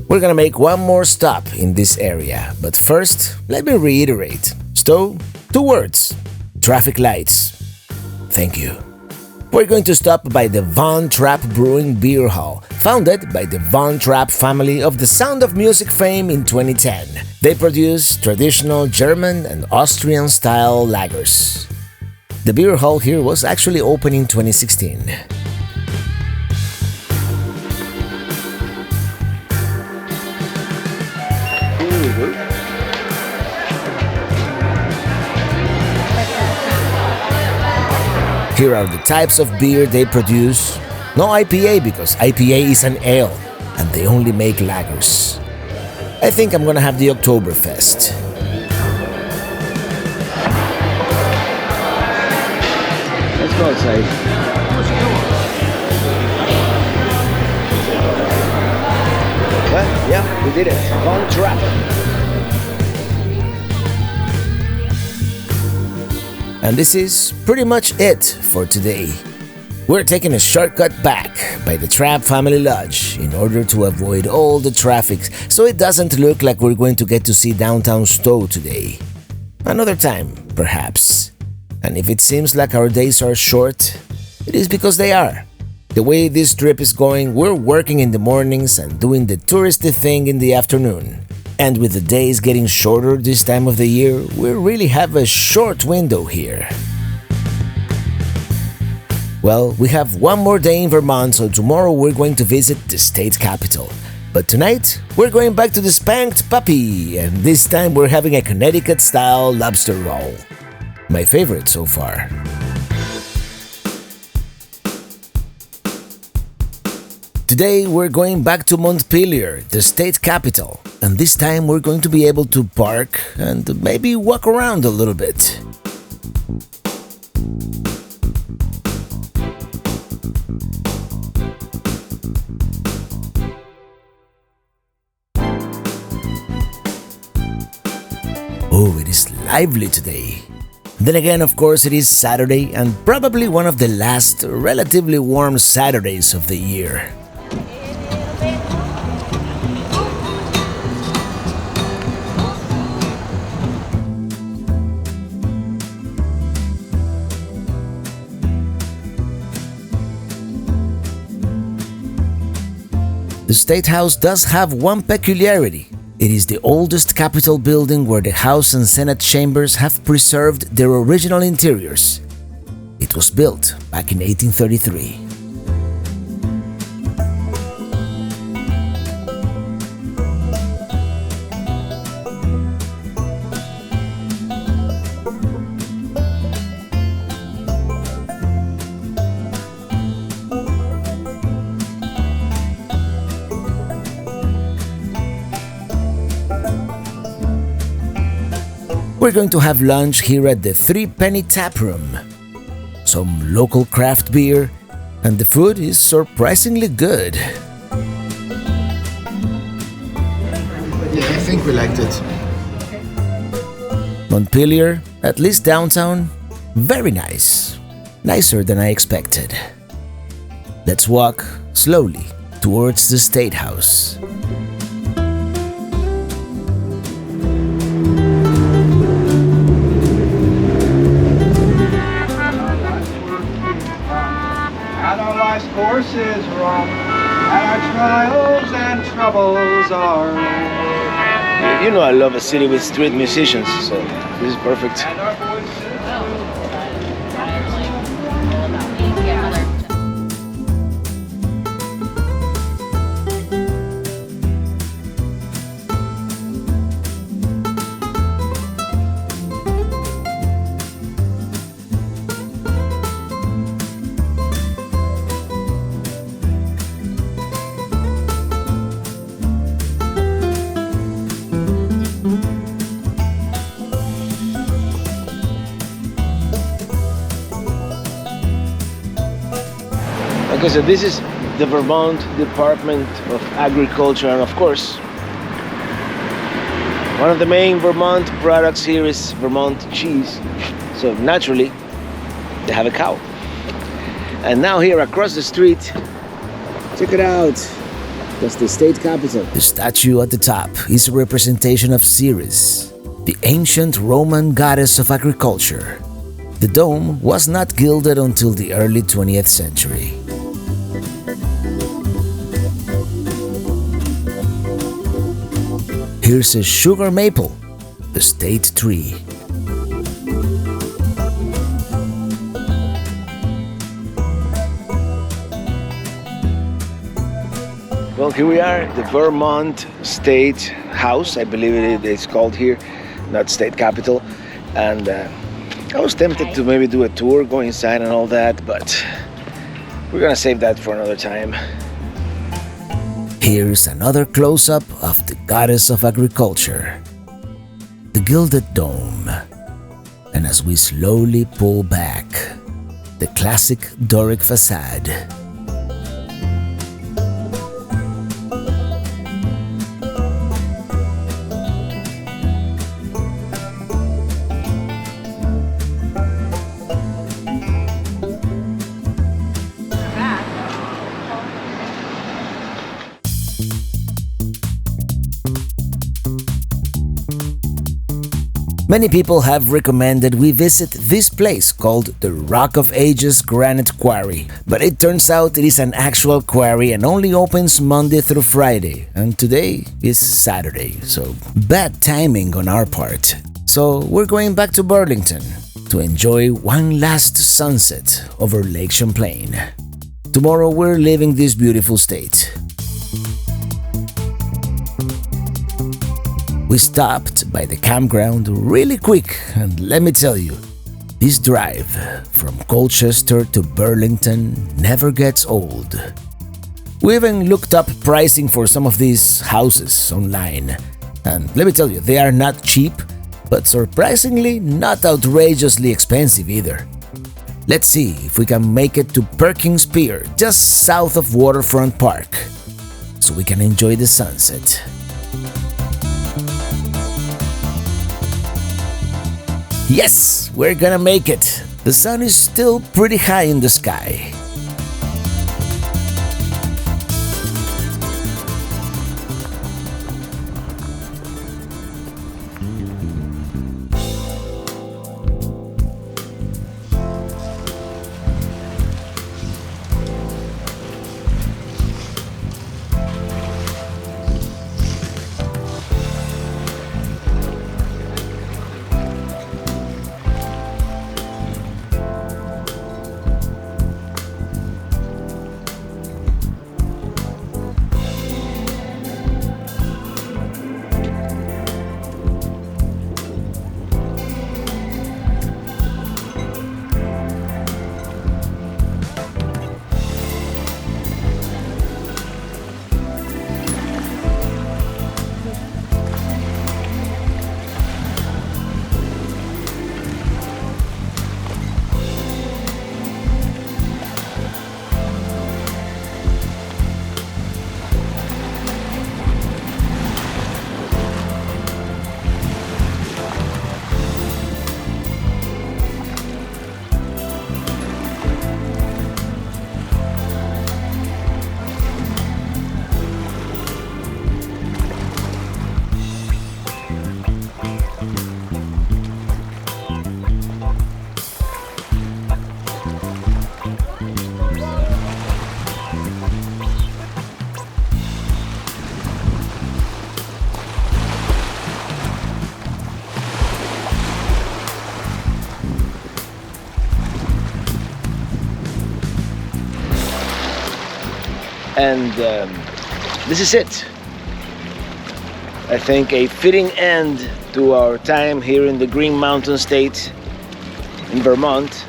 We're gonna make one more stop in this area, but first, let me reiterate. So, 2 words. Traffic lights. thank you. We're going to stop by the Von Trapp Brewing Beer Hall, founded by the Von Trapp family of the Sound of Music fame in 2010. They produce traditional German and Austrian style lagers. The beer hall here was actually opened in 2016. Here are the types of beer they produce. No IPA because IPA is an ale and they only make lagers. I think I'm gonna have the Oktoberfest. Let's go outside. Well, yeah, we did it. On Trapp. And this is pretty much it for today. We're taking a shortcut back by the Trapp Family Lodge in order to avoid all the traffic so it doesn't look like we're going to get to see downtown Stowe today. Another time, perhaps. And if it seems like our days are short, it is because they are. The way this trip is going, we're working in the mornings and doing the touristy thing in the afternoon. And with the days getting shorter this time of the year, we really have a short window here. Well, we have one more day in Vermont, so tomorrow we're going to visit the state capital. But tonight, we're going back to the Spanked Puppy, and this time we're having a Connecticut-style lobster roll. My favorite so far. Today we're going back to Montpelier, the state capital, and this time we're going to be able to park and maybe walk around a little bit. Oh, it is lively today. Then again, of course, it is Saturday and probably one of the last relatively warm Saturdays of the year. The State House does have one peculiarity. It is the oldest Capitol building where the House and Senate chambers have preserved their original interiors. It was built back in 1833. We're going to have lunch here at the 3 Penny Tap Room. Some local craft beer, and the food is surprisingly good. Yeah, I think we liked it. Montpelier, at least downtown, very nice. Nicer than I expected. Let's walk slowly towards the State House. Course is wrong, and our trials and troubles are long. You know I love a city with street musicians, so this is perfect. And our voices. Okay, so this is the Vermont Department of Agriculture, and of course, one of the main Vermont products here is Vermont cheese. So naturally, they have a cow. And now here across the street, check it out. That's the state capital. The statue at the top is a representation of Ceres, the ancient Roman goddess of agriculture. The dome was not gilded until the early 20th century. Here's a sugar maple, the state tree. Well, here we are, the Vermont State House, I believe it is called here, not state capital. And I was tempted to maybe do a tour, go inside and all that, but we're gonna save that for another time. Here's another close-up of the goddess of agriculture, the gilded dome. And as we slowly pull back, the classic Doric facade. Many people have recommended we visit this place called the Rock of Ages Granite Quarry, but it turns out it is an actual quarry and only opens Monday through Friday, and today is Saturday, so bad timing on our part. So we're going back to Burlington to enjoy one last sunset over Lake Champlain. Tomorrow we're leaving this beautiful state. We stopped by the campground really quick, and let me tell you, this drive from Colchester to Burlington never gets old. We even looked up pricing for some of these houses online, and let me tell you, they are not cheap, but surprisingly not outrageously expensive either. Let's see if we can make it to Perkins Pier, just south of Waterfront Park, so we can enjoy the sunset. Yes, we're gonna make it. The sun is still pretty high in the sky. And this is it. I think a fitting end to our time here in the Green Mountain State in Vermont.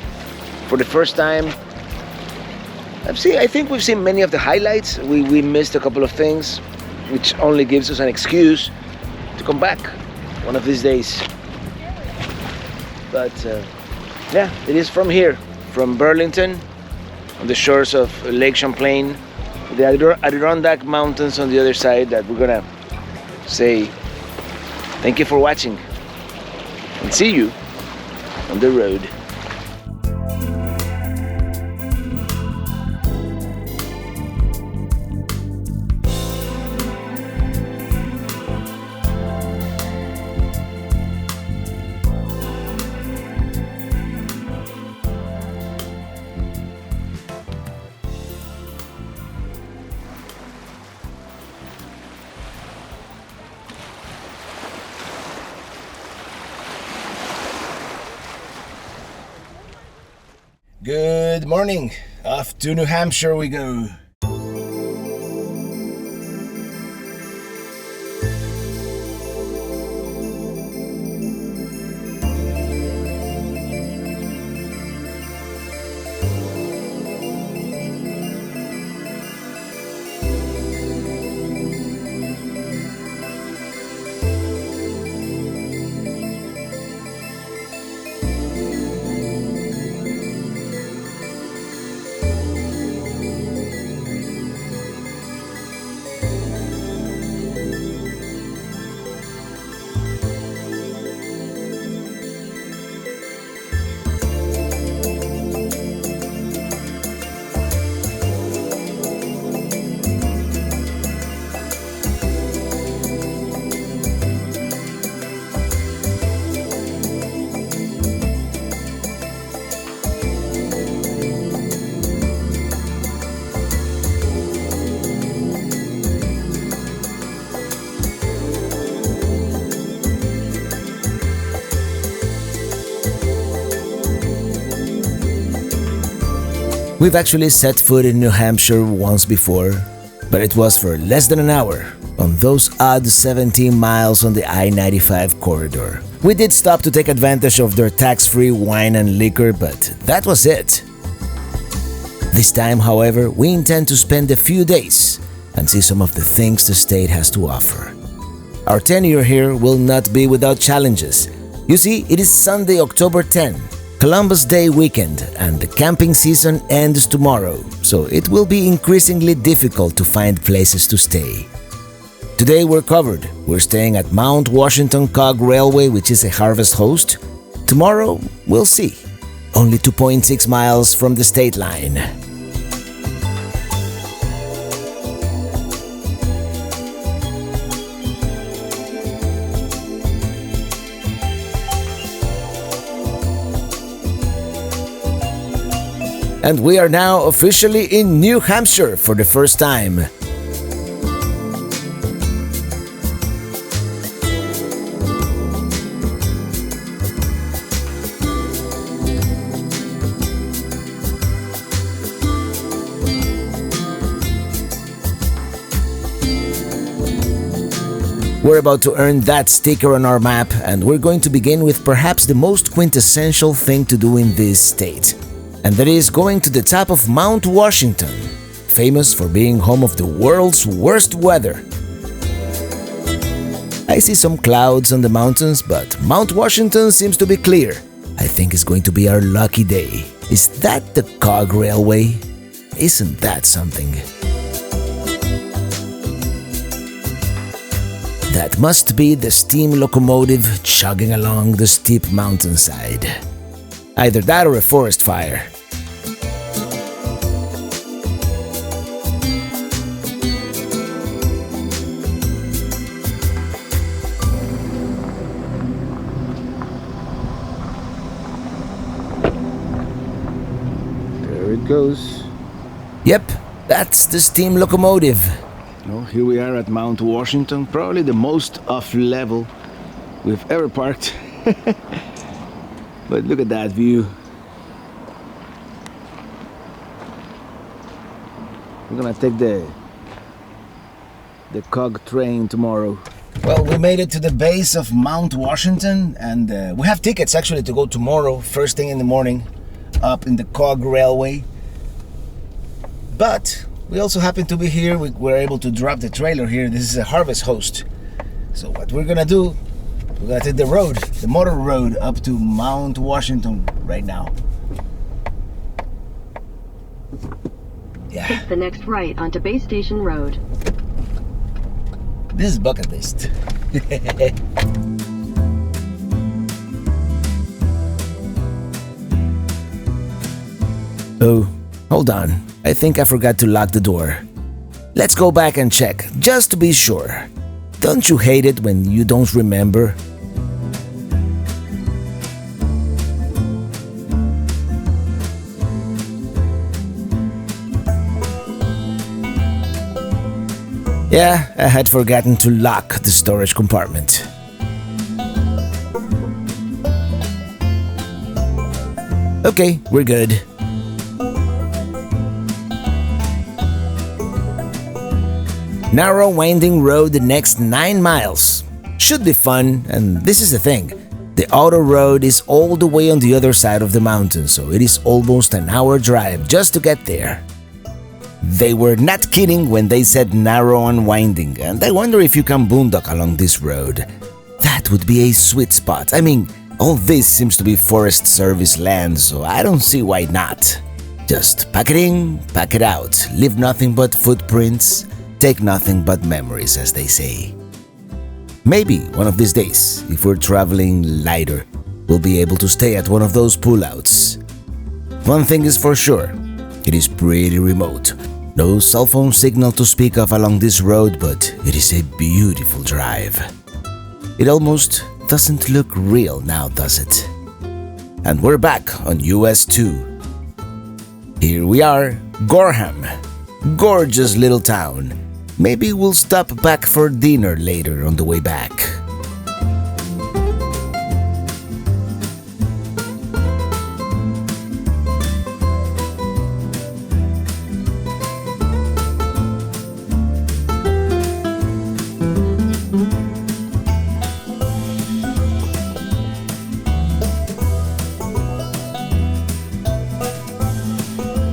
For the first time, I think we've seen many of the highlights. We missed a couple of things, which only gives us an excuse to come back one of these days. But yeah, it is from here, from Burlington, on the shores of Lake Champlain, the Adirondack Mountains on the other side, that we're gonna say thank you for watching and see you on the road. Good morning. Off to New Hampshire we go. We've actually set foot in New Hampshire once before, but it was for less than an hour on those odd 17 miles on the I-95 corridor. We did stop to take advantage of their tax-free wine and liquor, but that was it. This time, however, we intend to spend a few days and see some of the things the state has to offer. Our tenure here will not be without challenges. You see, it is Sunday, October 10, Columbus Day weekend, and the camping season ends tomorrow, so it will be increasingly difficult to find places to stay. Today we're covered. We're staying at Mount Washington Cog Railway, which is a harvest host. Tomorrow, we'll see. Only 2.6 miles from the state line. And we are now officially in New Hampshire for the first time. We're about to earn that sticker on our map, and we're going to begin with perhaps the most quintessential thing to do in this state. And that is going to the top of Mount Washington, famous for being home of the world's worst weather. I see some clouds on the mountains, but Mount Washington seems to be clear. I think it's going to be our lucky day. Is that the Cog Railway? Isn't that something? That must be the steam locomotive chugging along the steep mountainside. Either that or a forest fire. There it goes. Yep, that's the steam locomotive. Well, here we are at Mount Washington, probably the most off-level we've ever parked. But look at that view. We're gonna take the cog train tomorrow. Well, we made it to the base of Mount Washington, and we have tickets actually to go tomorrow, first thing in the morning, up in the Cog Railway. But we also happen to be here. We were able to drop the trailer here. This is a harvest host. So what we're gonna do, we're gonna take the road, the motor road, up to Mount Washington right now. Yeah. Take the next right onto Bay Station Road. This is bucket list. Oh, hold on. I think I forgot to lock the door. Let's go back and check, just to be sure. Don't you hate it when you don't remember? Yeah, I had forgotten to lock the storage compartment. Okay, we're good. Narrow winding road the next 9 miles. Should be fun, and this is the thing. The auto road is all the way on the other side of the mountain, so it is almost an hour drive just to get there. They were not kidding when they said narrow and winding, and I wonder if you can boondock along this road. That would be a sweet spot. I mean, all this seems to be Forest Service land, so I don't see why not. Just pack it in, pack it out, leave nothing but footprints, take nothing but memories, as they say. Maybe one of these days, if we're traveling lighter, we'll be able to stay at one of those pullouts. One thing is for sure, it is pretty remote. No cell phone signal to speak of along this road, but it is a beautiful drive. It almost doesn't look real now, does it? And we're back on US 2. Here we are, Gorham. Gorgeous little town. Maybe we'll stop back for dinner later on the way back.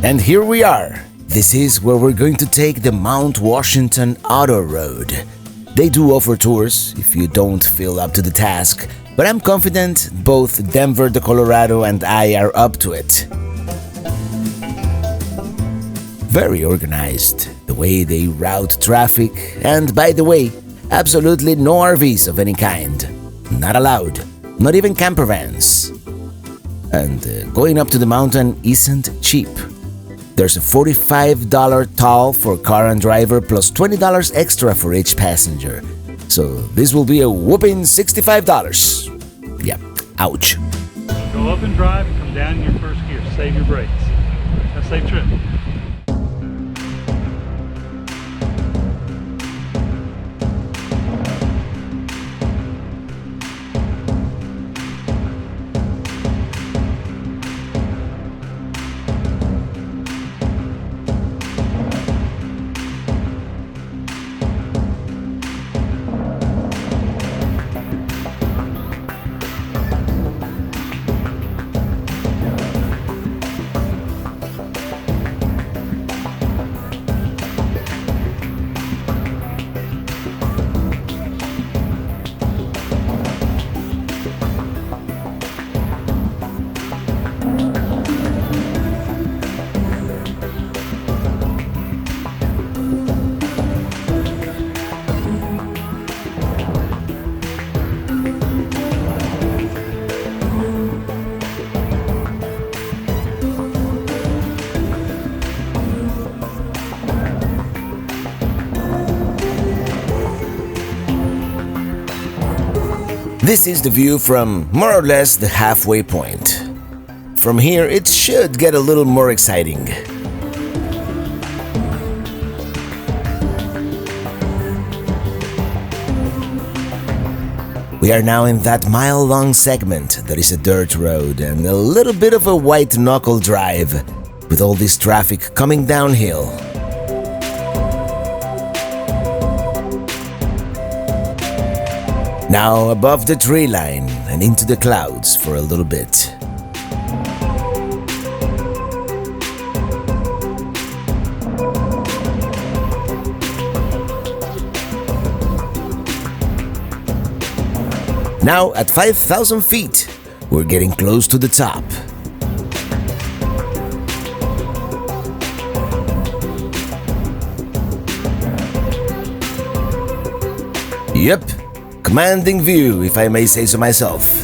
And here we are. This is where we're going to take the Mount Washington Auto Road. They do offer tours if you don't feel up to the task, but I'm confident both Denver the Colorado and I are up to it. Very organized, the way they route traffic, and by the way, absolutely no RVs of any kind. Not allowed, not even camper vans. And going up to the mountain isn't cheap. There's a $45 toll for car and driver plus $20 extra for each passenger. So this will be a whooping $65. Yeah, ouch. Go up and drive, come down in your first gear, save your brakes. Have a safe trip. This is the view from more or less the halfway point. From here, it should get a little more exciting. We are now in that mile-long segment that is a dirt road and a little bit of a white-knuckle drive, with all this traffic coming downhill. Now above the tree line and into the clouds for a little bit. Now at 5,000 feet, we're getting close to the top. Yep. Commanding view, if I may say so myself.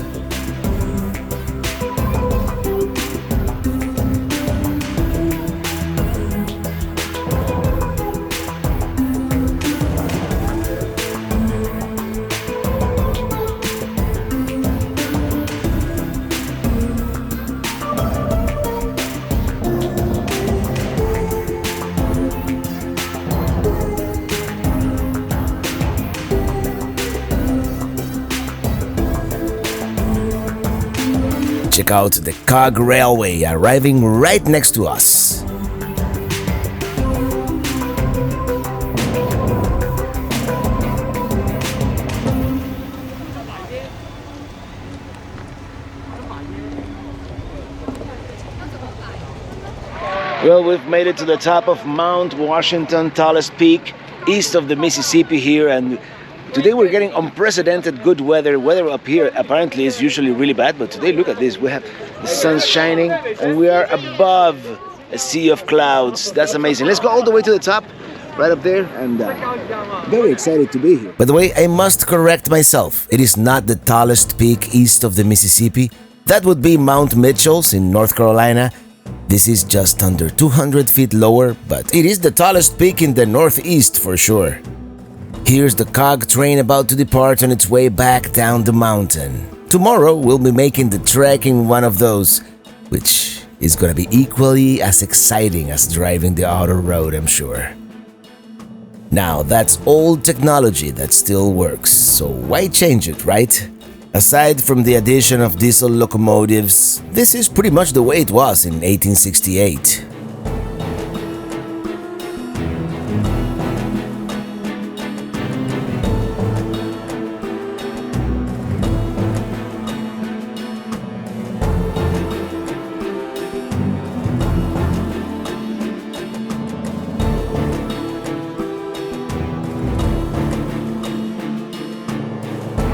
Check out the Cog Railway arriving right next to us. Well, we've made it to the top of Mount Washington, tallest peak east of the Mississippi here, and today we're getting unprecedented good weather. Weather up here apparently is usually really bad, but today look at this. We have the sun shining and we are above a sea of clouds. That's amazing. Let's go all the way to the top, right up there, and very excited to be here. By the way, I must correct myself. It is not the tallest peak east of the Mississippi. That would be Mount Mitchell's in North Carolina. This is just under 200 feet lower, but it is the tallest peak in the Northeast for sure. Here's the cog train about to depart on its way back down the mountain. Tomorrow we'll be making the trek in one of those, which is gonna be equally as exciting as driving the outer road, I'm sure. Now that's old technology that still works, so why change it, right? Aside from the addition of diesel locomotives, this is pretty much the way it was in 1868.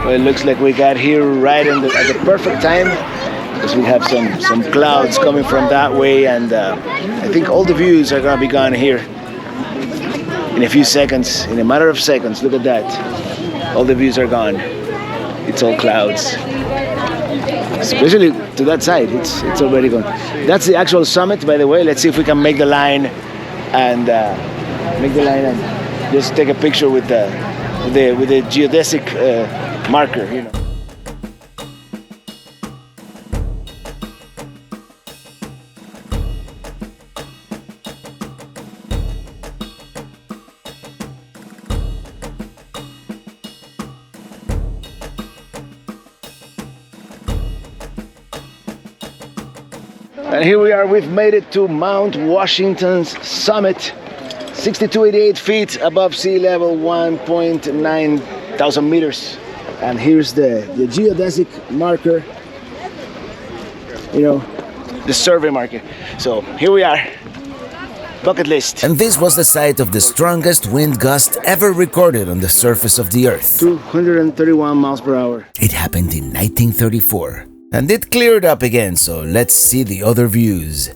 Well, it looks like we got here right at the perfect time, because we have some clouds coming from that way, and I think all the views are gonna be gone here in a few seconds, in a matter of seconds. Look at that. All the views are gone. It's all clouds. Especially to that side, it's already gone. That's the actual summit, by the way. Let's see if we can make the line and just take a picture with the geodesic marker, you know. And here we are, we've made it to Mount Washington's summit, 6288 feet above sea level, 1.9 thousand meters. And here's the geodesic marker, you know, the survey marker. So here we are, bucket list. And this was the site of the strongest wind gust ever recorded on the surface of the Earth. 231 miles per hour. It happened in 1934. And it cleared up again, so let's see the other views.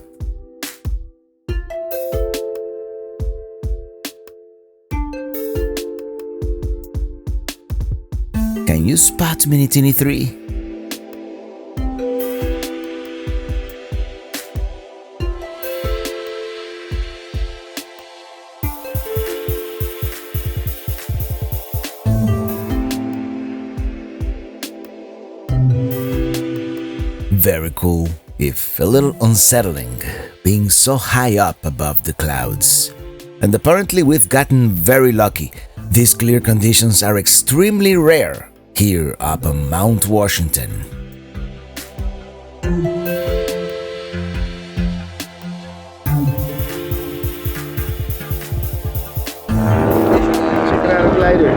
Can you spot Mini Teeny 3? Very cool, if a little unsettling, being so high up above the clouds. And apparently we've gotten very lucky. These clear conditions are extremely rare here up on Mount Washington. Check it out, glider.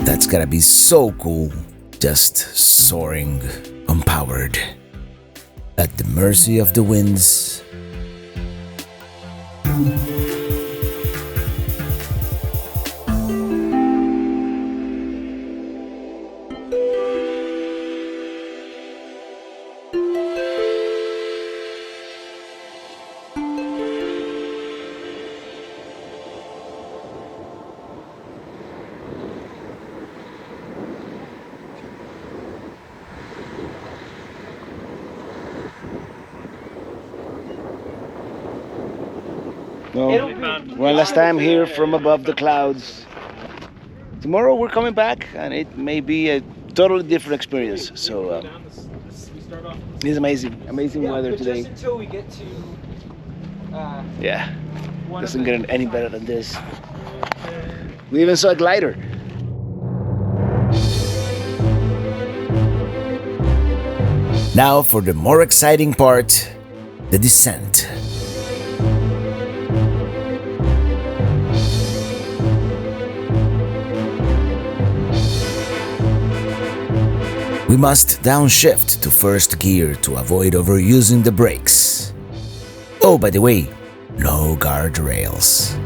That's gotta be so cool, just soaring, unpowered, at the mercy of the winds. Well, one last time here from above the clouds. Tomorrow we're coming back and it may be a totally different experience. So it's amazing weather today. Just until we get to yeah, doesn't get any better than this. We even saw a glider. Now for the more exciting part, the descent. We must downshift to first gear to avoid overusing the brakes. Oh, by the way, no guardrails.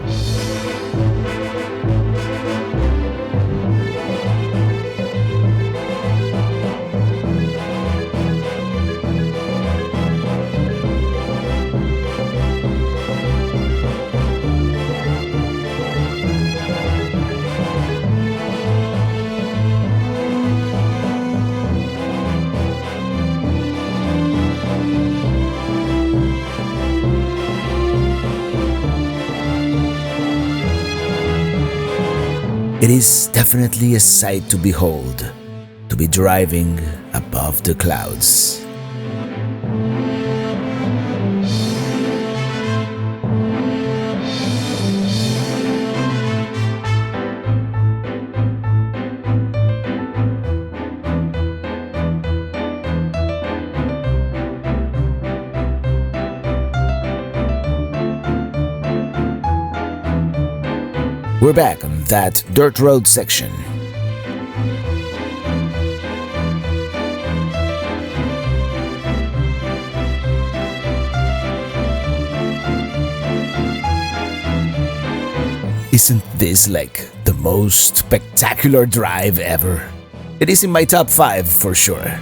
It is definitely a sight to behold, to be driving above the clouds. We're back on that dirt road section. Isn't this like the most spectacular drive ever? It is in my top 5 for sure.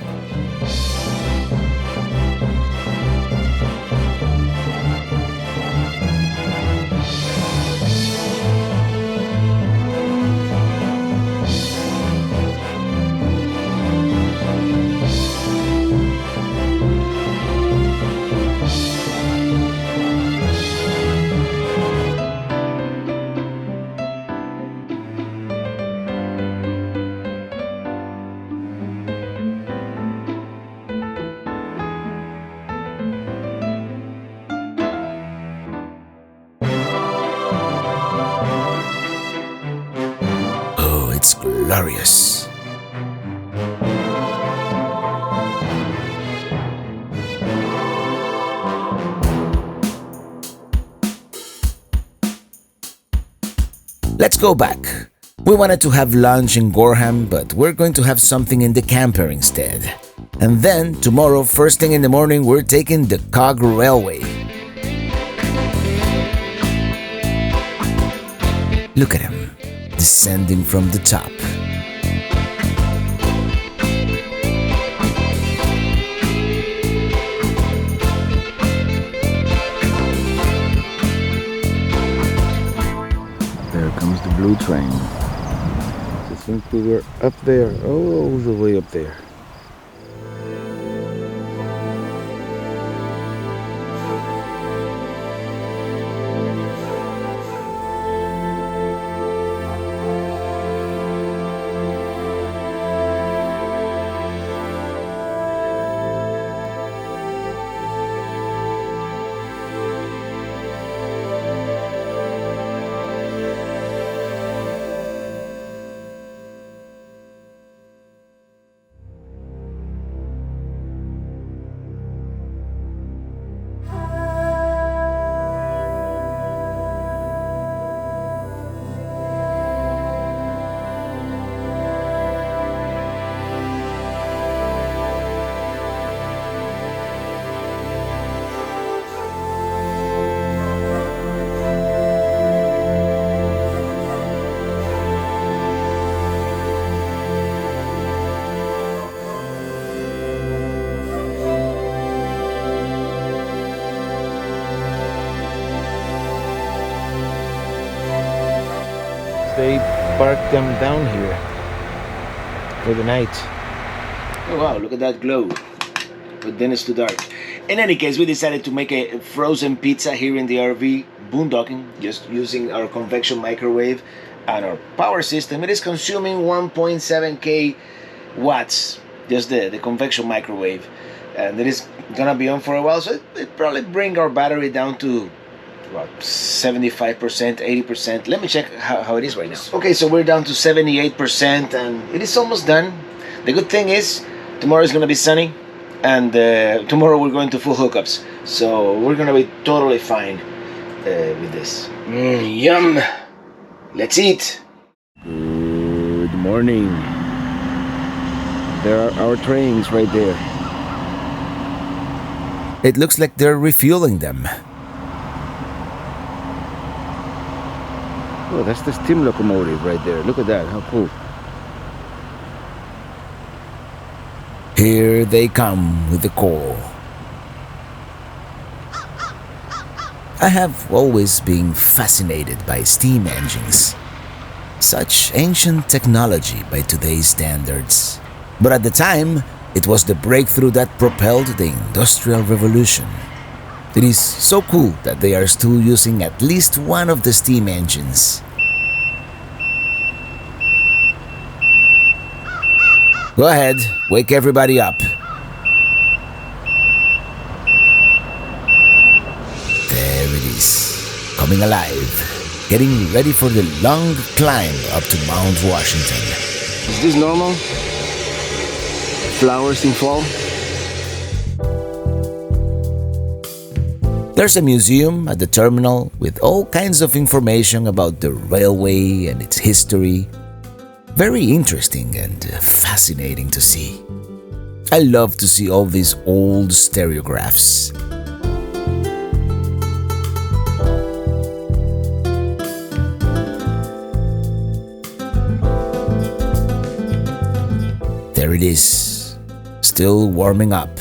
It's glorious. Let's go back. We wanted to have lunch in Gorham, but we're going to have something in the camper instead. And then, tomorrow, first thing in the morning, we're taking the Cog Railway. Look at him, descending from the top. There comes the blue train. I think we were up there, all the way up there. They parked them down here for the night. Oh wow, look at that glow. But then it's too dark. In any case, we decided to make a frozen pizza here in the RV, boondocking, just using our convection microwave and our power system. It is consuming 1.7k watts, just the convection microwave. And it is gonna be on for a while, so it probably bring our battery down to about 75%, 80%. Let me check how it is right now. Okay, so we're down to 78% and it is almost done. The good thing is tomorrow is going to be sunny and tomorrow we're going to full hookups. So we're going to be totally fine with this. Yum! Let's eat! Good morning. There are our trains right there. It looks like they're refueling them. Oh, that's the steam locomotive right there. Look at that, how cool. Here they come with the coal. I have always been fascinated by steam engines. Such ancient technology by today's standards. But at the time, it was the breakthrough that propelled the Industrial Revolution. It is so cool that they are still using at least one of the steam engines. Go ahead, wake everybody up. There it is, coming alive, getting ready for the long climb up to Mount Washington. Is this normal? Flowers in fall? There's a museum at the terminal with all kinds of information about the railway and its history. Very interesting and fascinating to see. I love to see all these old stereographs. There it is, still warming up.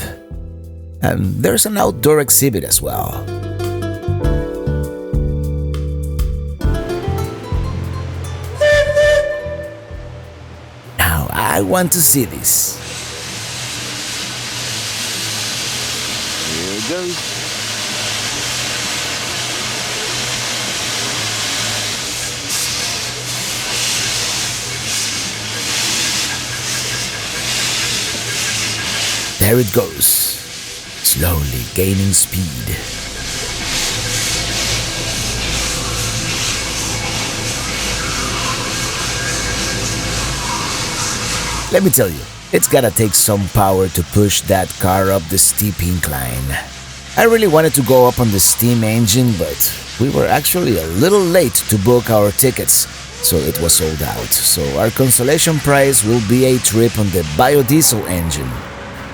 And there's an outdoor exhibit as well. Now I want to see this. Here it goes. There it goes, slowly gaining speed. Let me tell you, it's gotta take some power to push that car up the steep incline. I really wanted to go up on the steam engine, but we were actually a little late to book our tickets, so it was sold out. So our consolation prize will be a trip on the biodiesel engine.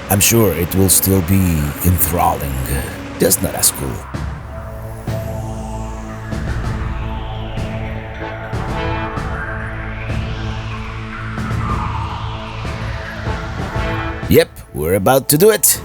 I'm sure it will still be enthralling, just not as cool. Yep, we're about to do it.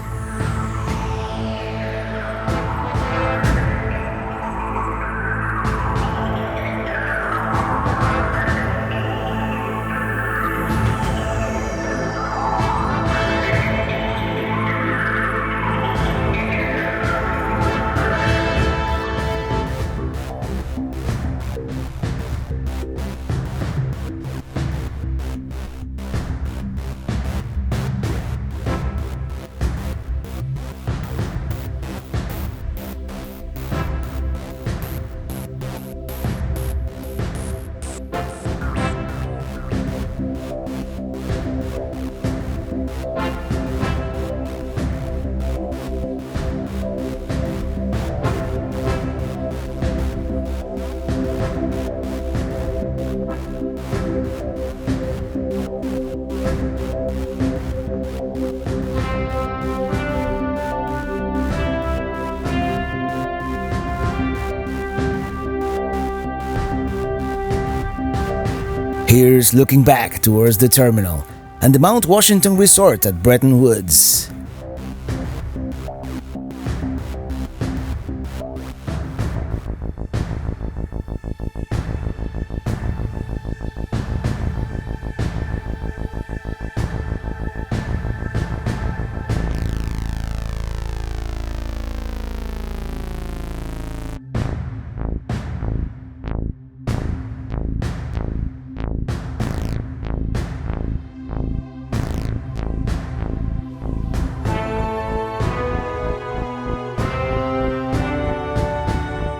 Here's looking back towards the terminal and the Mount Washington Resort at Bretton Woods.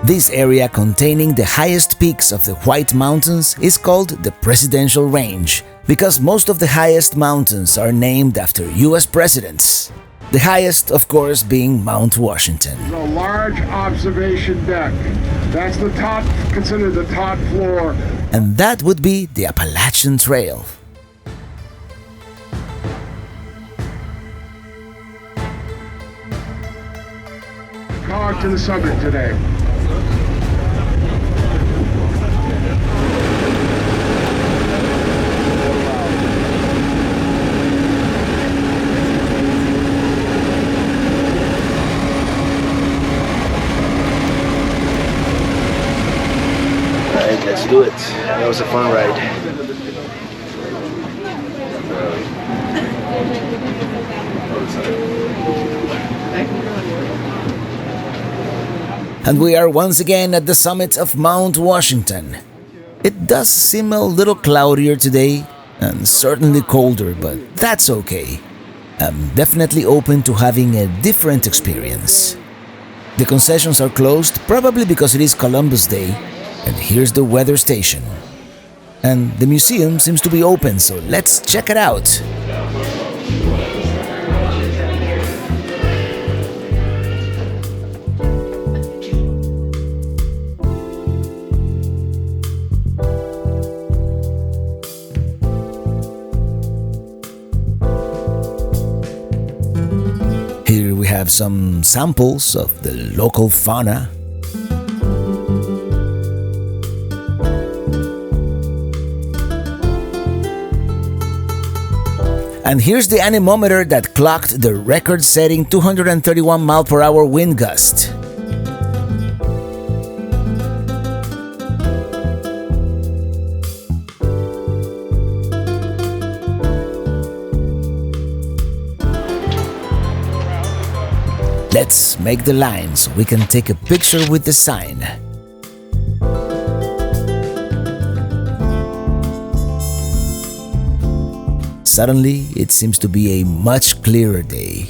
This area containing the highest peaks of the White Mountains is called the Presidential Range because most of the highest mountains are named after US presidents. The highest, of course, being Mount Washington. A large observation deck. That's the top, considered the top floor. And that would be the Appalachian Trail. to the summit today. Alright, let's do it. That was a fun ride. And we are once again at the summit of Mount Washington. It does seem a little cloudier today, and certainly colder, but that's okay. I'm definitely open to having a different experience. The concessions are closed, probably because it is Columbus Day, and here's the weather station. And the museum seems to be open, so let's check it out. Here we have some samples of the local fauna. And here's the anemometer that clocked the record-setting 231 mile/hour wind gust. Let's make the line so we can take a picture with the sign. Suddenly, it seems to be a much clearer day.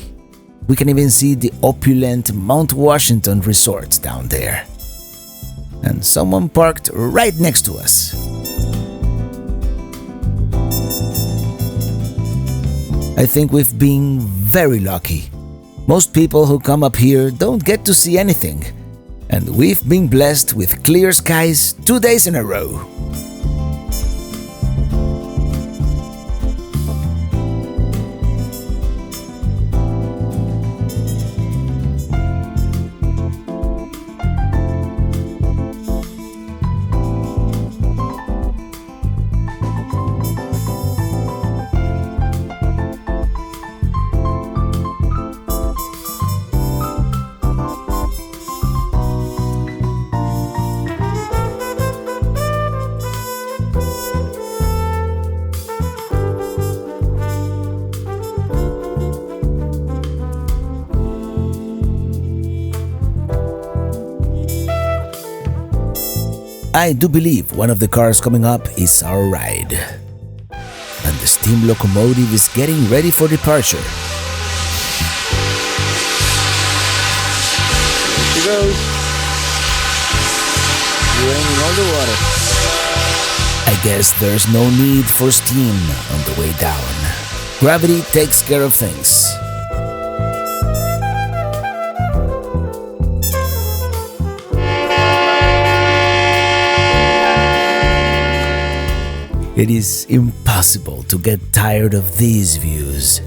We can even see the opulent Mount Washington Resort down there. And someone parked right next to us. I think we've been very lucky. Most people who come up here don't get to see anything, and we've been blessed with clear skies 2 days in a row. I do believe one of the cars coming up is our ride. And the steam locomotive is getting ready for departure. Here she goes. Draining all the water. I guess there's no need for steam on the way down. Gravity takes care of things. It is impossible to get tired of these views.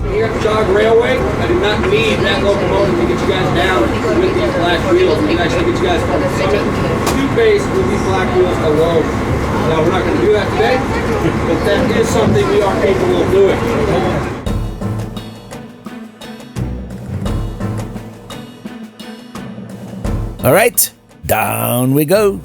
Here at the Jog Railway, I do not need that locomotive to get you guys down with these black wheels. We can actually get you guys from the summit to base with these black wheels alone. Now, we're not going to do that today, but that is something we are capable of doing. All right, down we go.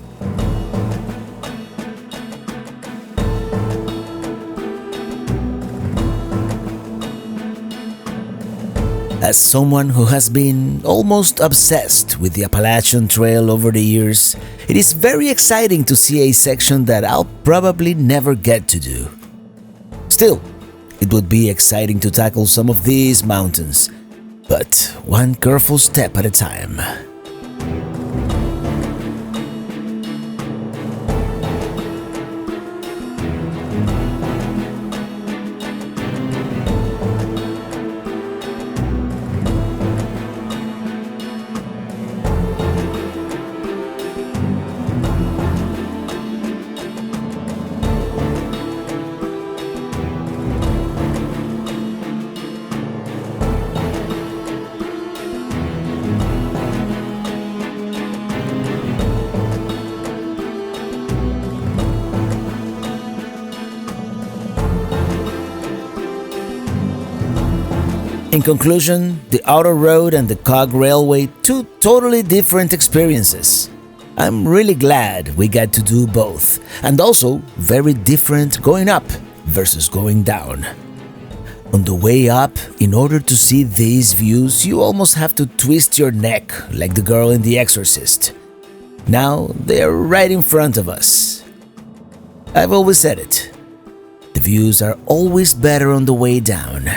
As someone who has been almost obsessed with the Appalachian Trail over the years, it is very exciting to see a section that I'll probably never get to do. Still, it would be exciting to tackle some of these mountains, but one careful step at a time. In conclusion, the outer road and the cog railway, two totally different experiences. I'm really glad we got to do both, and also very different going up versus going down. On the way up, in order to see these views, you almost have to twist your neck like the girl in The Exorcist. Now they're right in front of us. I've always said it. The views are always better on the way down.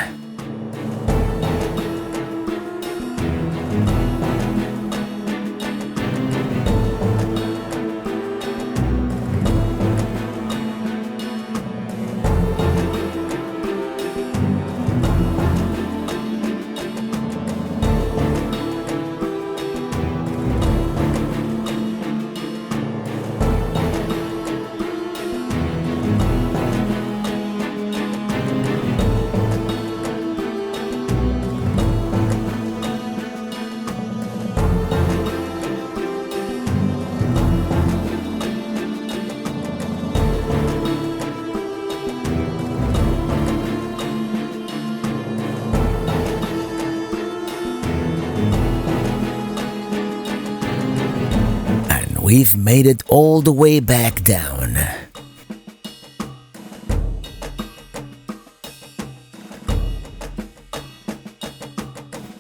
We've made it all the way back down.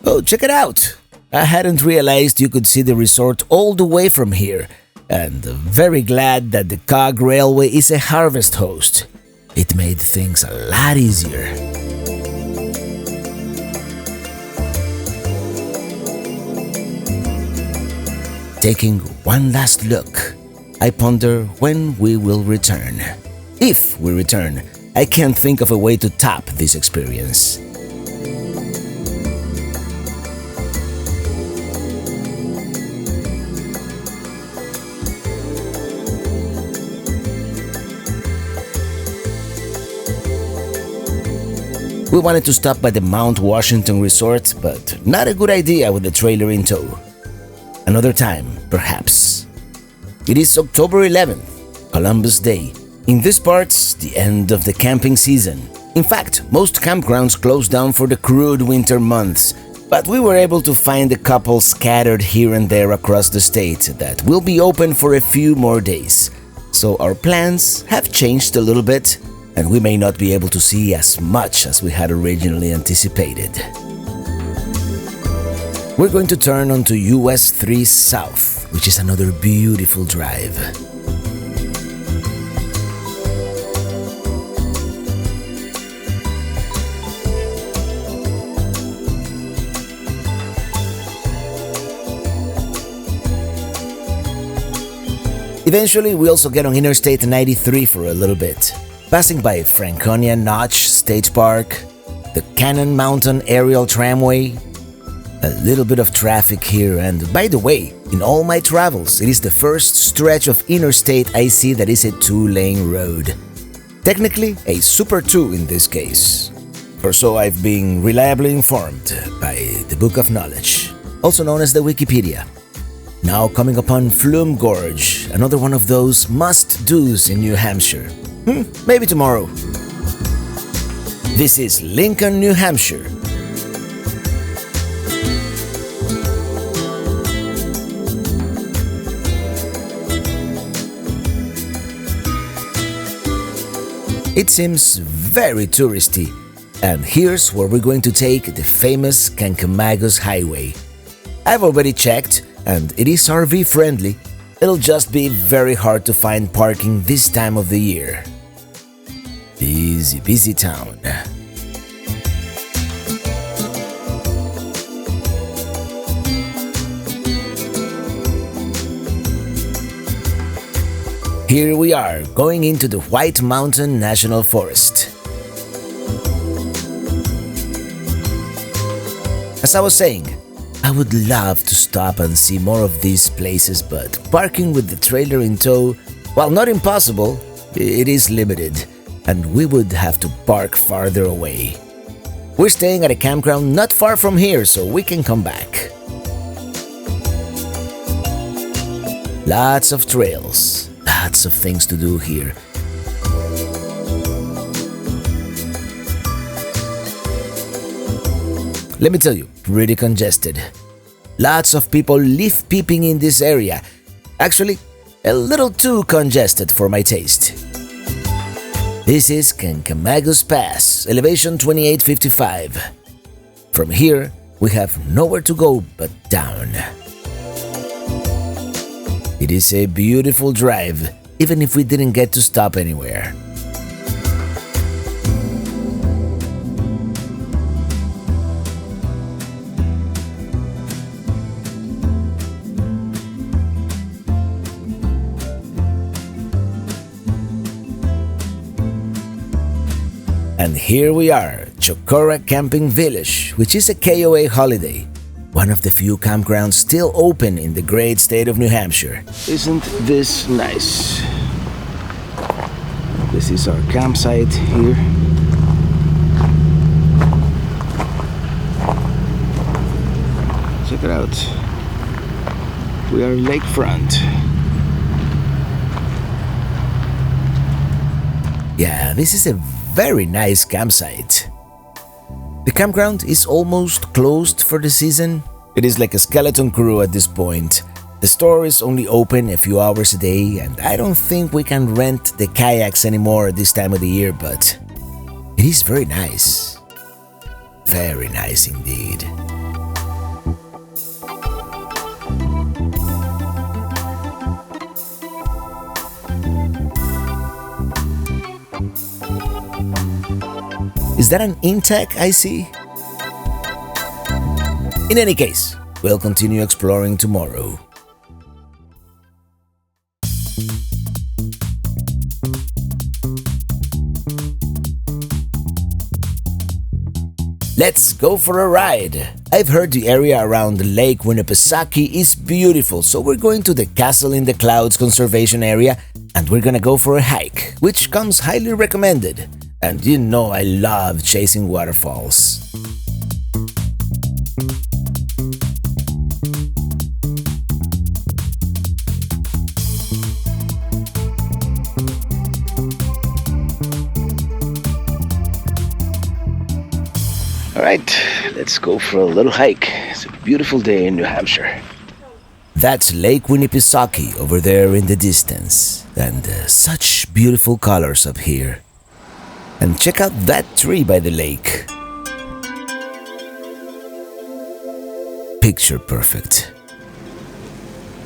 Oh, check it out! I hadn't realized you could see the resort all the way from here, and very glad that the cog railway is a harvest host. It made things a lot easier. Taking one last look, I ponder when we will return. If we return, I can't think of a way to top this experience. We wanted to stop by the Mount Washington Resort, but not a good idea with the trailer in tow. Another time, perhaps. It is October 11th, Columbus Day. In these parts, the end of the camping season. In fact, most campgrounds close down for the crude winter months, but we were able to find a couple scattered here and there across the state that will be open for a few more days. So our plans have changed a little bit, and we may not be able to see as much as we had originally anticipated. We're going to turn onto US 3 South, which is another beautiful drive. Eventually, we also get on Interstate 93 for a little bit, passing by Franconia Notch State Park, the Cannon Mountain Aerial Tramway. A little bit of traffic here, and by the way, in all my travels, it is the first stretch of interstate I see that is a 2-lane road. Technically, a Super 2 in this case. Or so I've been reliably informed by the Book of Knowledge, also known as the Wikipedia. Now coming upon Flume Gorge, another one of those must-dos in New Hampshire. Maybe tomorrow. This is Lincoln, New Hampshire. It seems very touristy, and here's where we're going to take the famous Kancamagos Highway. I've already checked, and it is RV friendly. It'll just be very hard to find parking this time of the year. Busy town. Here we are, going into the White Mountain National Forest. As I was saying, I would love to stop and see more of these places, but parking with the trailer in tow, while not impossible, it is limited, and we would have to park farther away. We're staying at a campground not far from here, so we can come back. Lots of trails. Lots of things to do here. let me tell you, pretty congested. Lots of people leaf peeping in this area. Actually, a little too congested for my taste. This is Kancamagus Pass, elevation 2855. From here, we have nowhere to go but down. It is a beautiful drive, even if we didn't get to stop anywhere. And here we are, Jokora Camping Village, which is a KOA holiday. One of the few campgrounds still open in the great state of New Hampshire. Isn't this nice? This is our campsite here. Check it out. We are lakefront. Yeah, this is a very nice campsite. The campground is almost closed for the season. It is like a skeleton crew at this point. The store is only open a few hours a day, and I don't think we can rent the kayaks anymore at this time of the year, but it is very nice. Very nice indeed. Is that an intake I see? In any case, we'll continue exploring tomorrow. Let's go for a ride. I've heard the area around Lake Winnipesaukee is beautiful, so we're going to the Castle in the Clouds Conservation Area and we're gonna go for a hike, which comes highly recommended. And you know I love chasing waterfalls. Alright, let's go for a little hike. It's a beautiful day in New Hampshire. That's Lake Winnipesaukee over there in the distance. And such beautiful colors up here. And check out that tree by the lake. Picture perfect.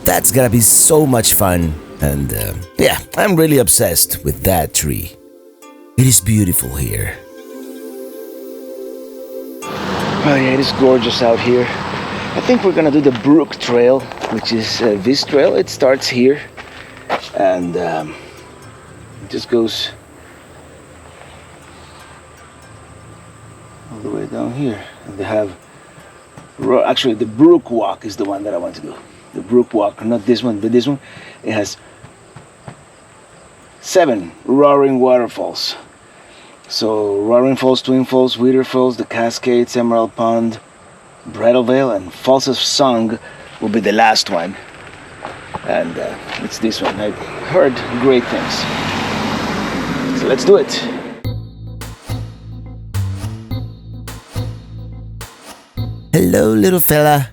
That's gonna be so much fun. And yeah, I'm really obsessed with that tree. It is beautiful here. Oh yeah, it is gorgeous out here. I think we're gonna do the Brook Trail, which is this trail. It starts here and it just goes all the way down here. And they have, actually the Brook Walk is the one that I want to do. The Brook Walk, not this one, but this one. It has 7 roaring waterfalls. So Roaring Falls, Twin Falls, Wheater Falls, the Cascades, Emerald Pond, Bridal Veil, and Falls of Song will be the last one. And it's this one. I've heard great things. So let's do it. Hello, little fella.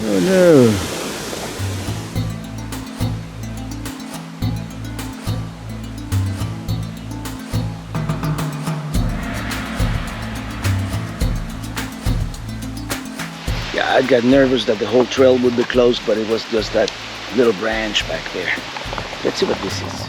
Oh no. Yeah, I got nervous that the whole trail would be closed, but it was just that little branch back there. Let's see what this is.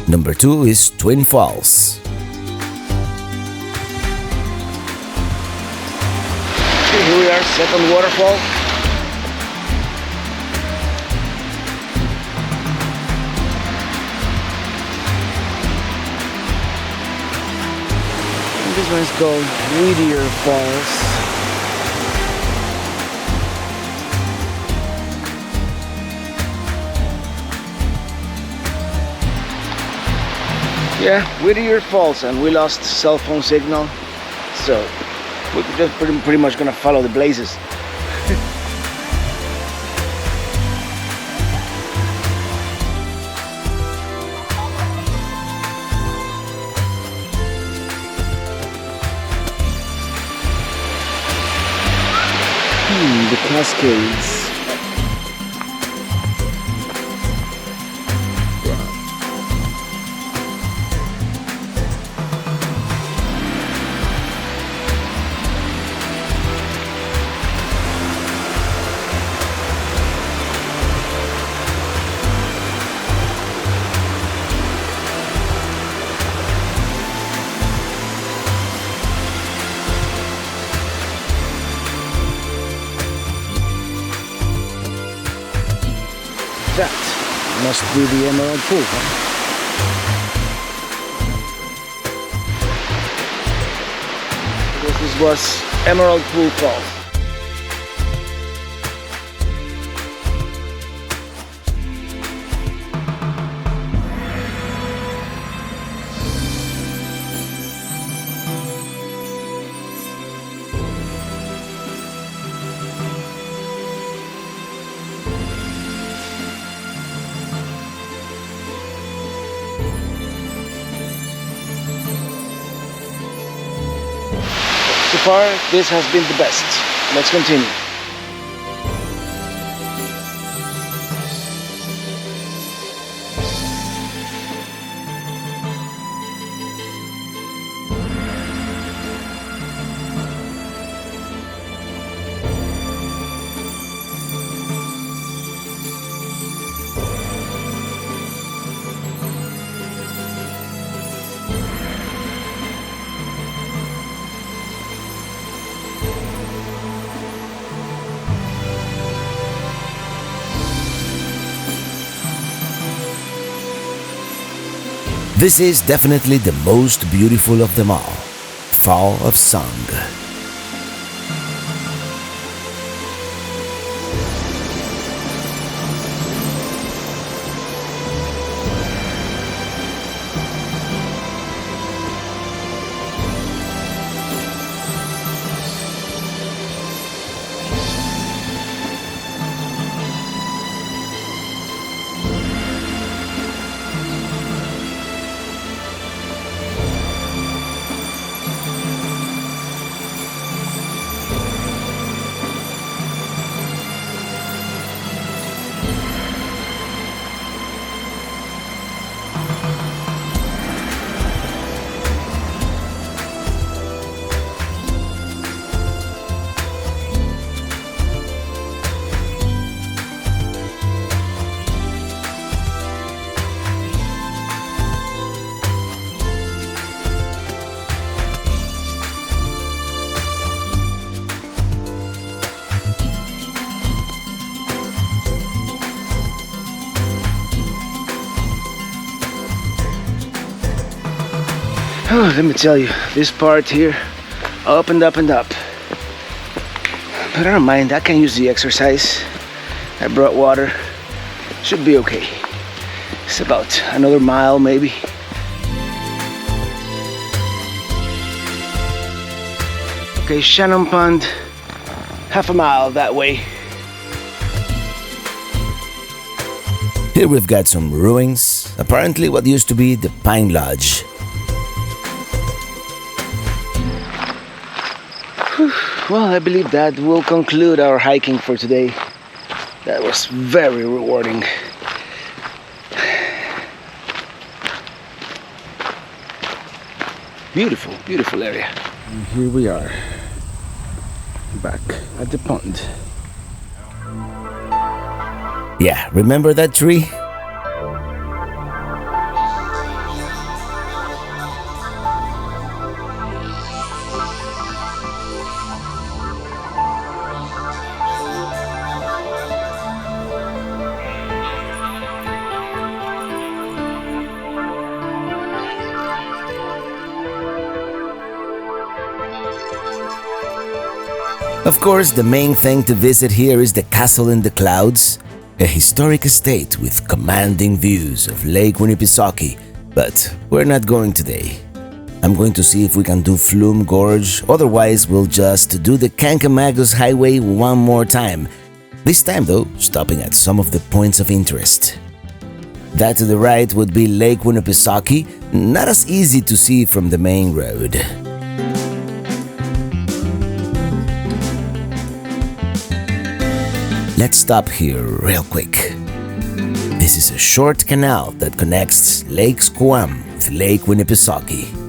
Number 2 is Twin Falls. Okay, here we are, second waterfall. And this one is called Meteor Falls. Yeah, Meteor Falls, and we lost cell phone signal, so we're just pretty much gonna follow the blazes. The Cascades. That must be the Emerald Pool, huh? This was Emerald Pool Falls. So far, this has been the best. Let's continue. This is definitely the most beautiful of them all, Fall of Song. Oh, let me tell you, this part here, up and up and up. But I don't mind, I can use the exercise. I brought water, should be okay. It's about another mile maybe. Okay, Shannon Pond, half a mile that way. Here we've got some ruins, apparently what used to be the Pine Lodge. Well, I believe that will conclude our hiking for today. That was very rewarding. Beautiful, beautiful area. And here we are, back at the pond. Yeah, remember that tree? Of course, the main thing to visit here is the Castle in the Clouds, a historic estate with commanding views of Lake Winnipesaukee But we're not going today. I'm going to see if we can do Flume Gorge, otherwise we'll just do the Kankamagus Highway one more time. This time though, stopping at some of the points of interest. That to the right would be Lake Winnipesaukee, not as easy to see from the main road. Let's stop here real quick. This is a short canal that connects Lake Squam with Lake Winnipesaukee.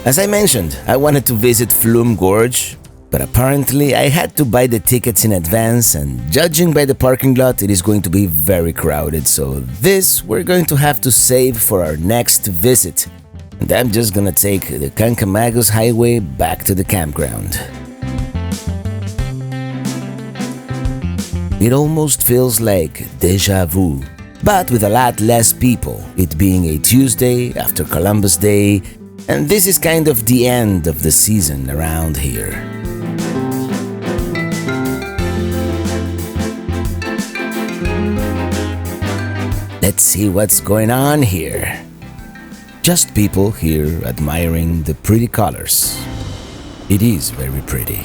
As I mentioned, I wanted to visit Flume Gorge, but apparently I had to buy the tickets in advance, and judging by the parking lot, it is going to be very crowded, so this we're going to have to save for our next visit. And I'm just gonna take the Kankamagus Highway back to the campground. It almost feels like déjà vu, but with a lot less people, it being a Tuesday after Columbus Day, and this is kind of the end of the season around here. Let's see what's going on here. Just people here admiring the pretty colors. It is very pretty.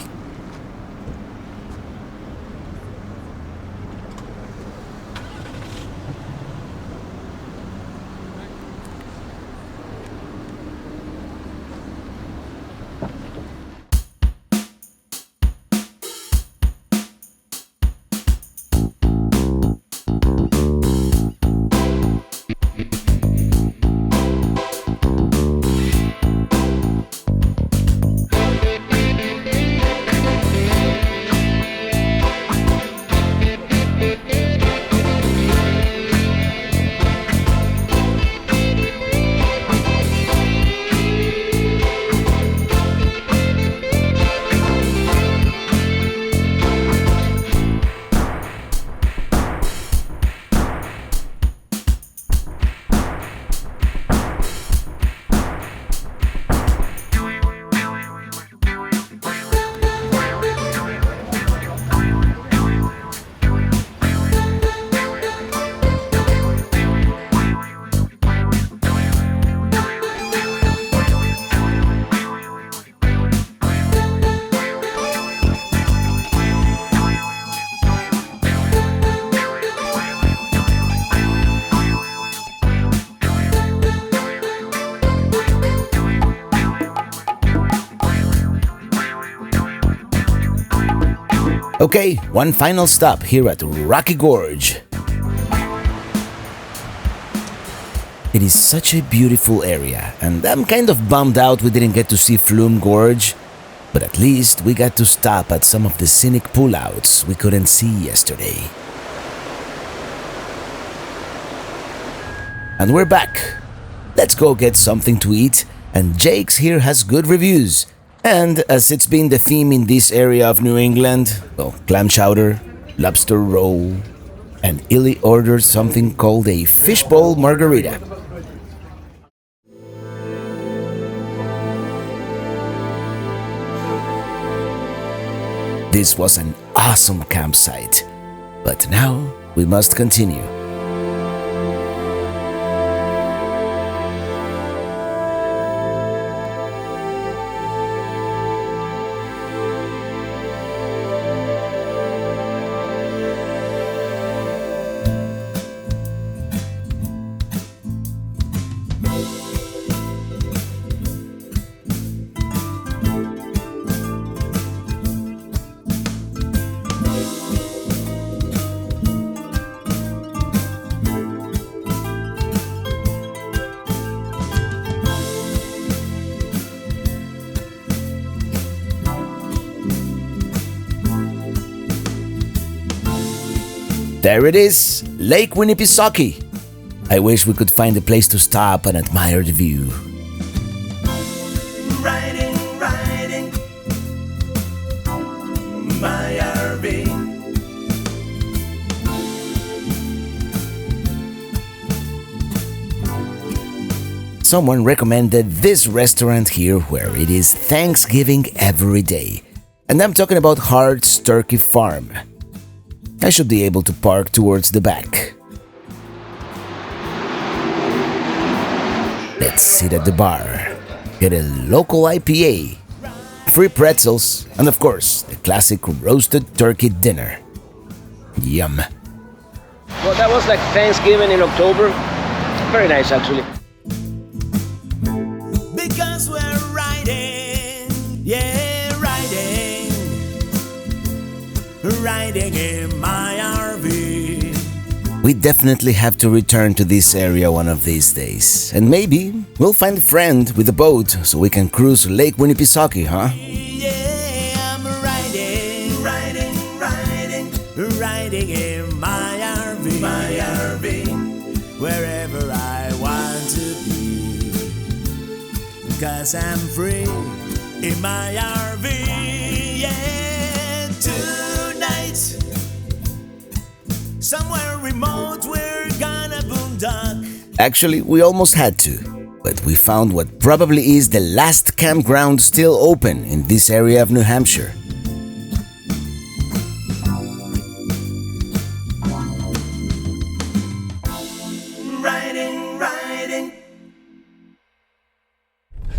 Okay, one final stop here at Rocky Gorge. It is such a beautiful area, and I'm kind of bummed out we didn't get to see Flume Gorge, but at least we got to stop at some of the scenic pullouts we couldn't see yesterday. And we're back. Let's go get something to eat, and Jake's here has good reviews. And as it's been the theme in this area of New England, well, clam chowder, lobster roll, and Illy ordered something called a fishbowl margarita. This was an awesome campsite, but now we must continue. There it is, Lake Winnipesaukee. I wish we could find a place to stop and admire the view. Riding my RV. Someone recommended this restaurant here where it is Thanksgiving every day. And I'm talking about Hart's Turkey Farm. I should be able to park towards the back. Let's sit at the bar, get a local IPA, free pretzels, and of course, the classic roasted turkey dinner. Yum. Well, that was like Thanksgiving in October. Very nice, actually. Because we're riding, yeah, riding in my RV. We definitely have to return to this area one of these days. And maybe we'll find a friend with a boat so we can cruise Lake Winnipesaukee, huh? Yeah, I'm riding in my RV, wherever I want to be. 'Cause I'm free in my RV, yeah, tonight. Somewhere remote, we're gonna boondock. Actually, we almost had to, but we found what probably is the last campground still open in this area of New Hampshire. Riding.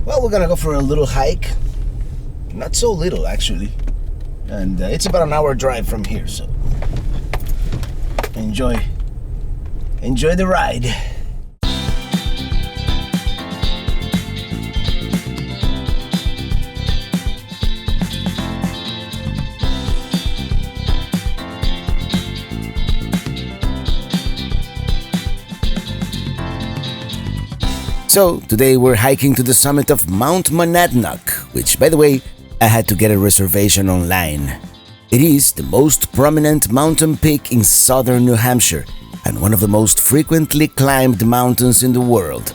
Well, we're gonna go for a little hike. Not so little, actually. And it's about an hour drive from here, so enjoy the ride. So, today we're hiking to the summit of Mount Monadnock, which, by the way, I had to get a reservation online. It is the most prominent mountain peak in southern New Hampshire and one of the most frequently climbed mountains in the world,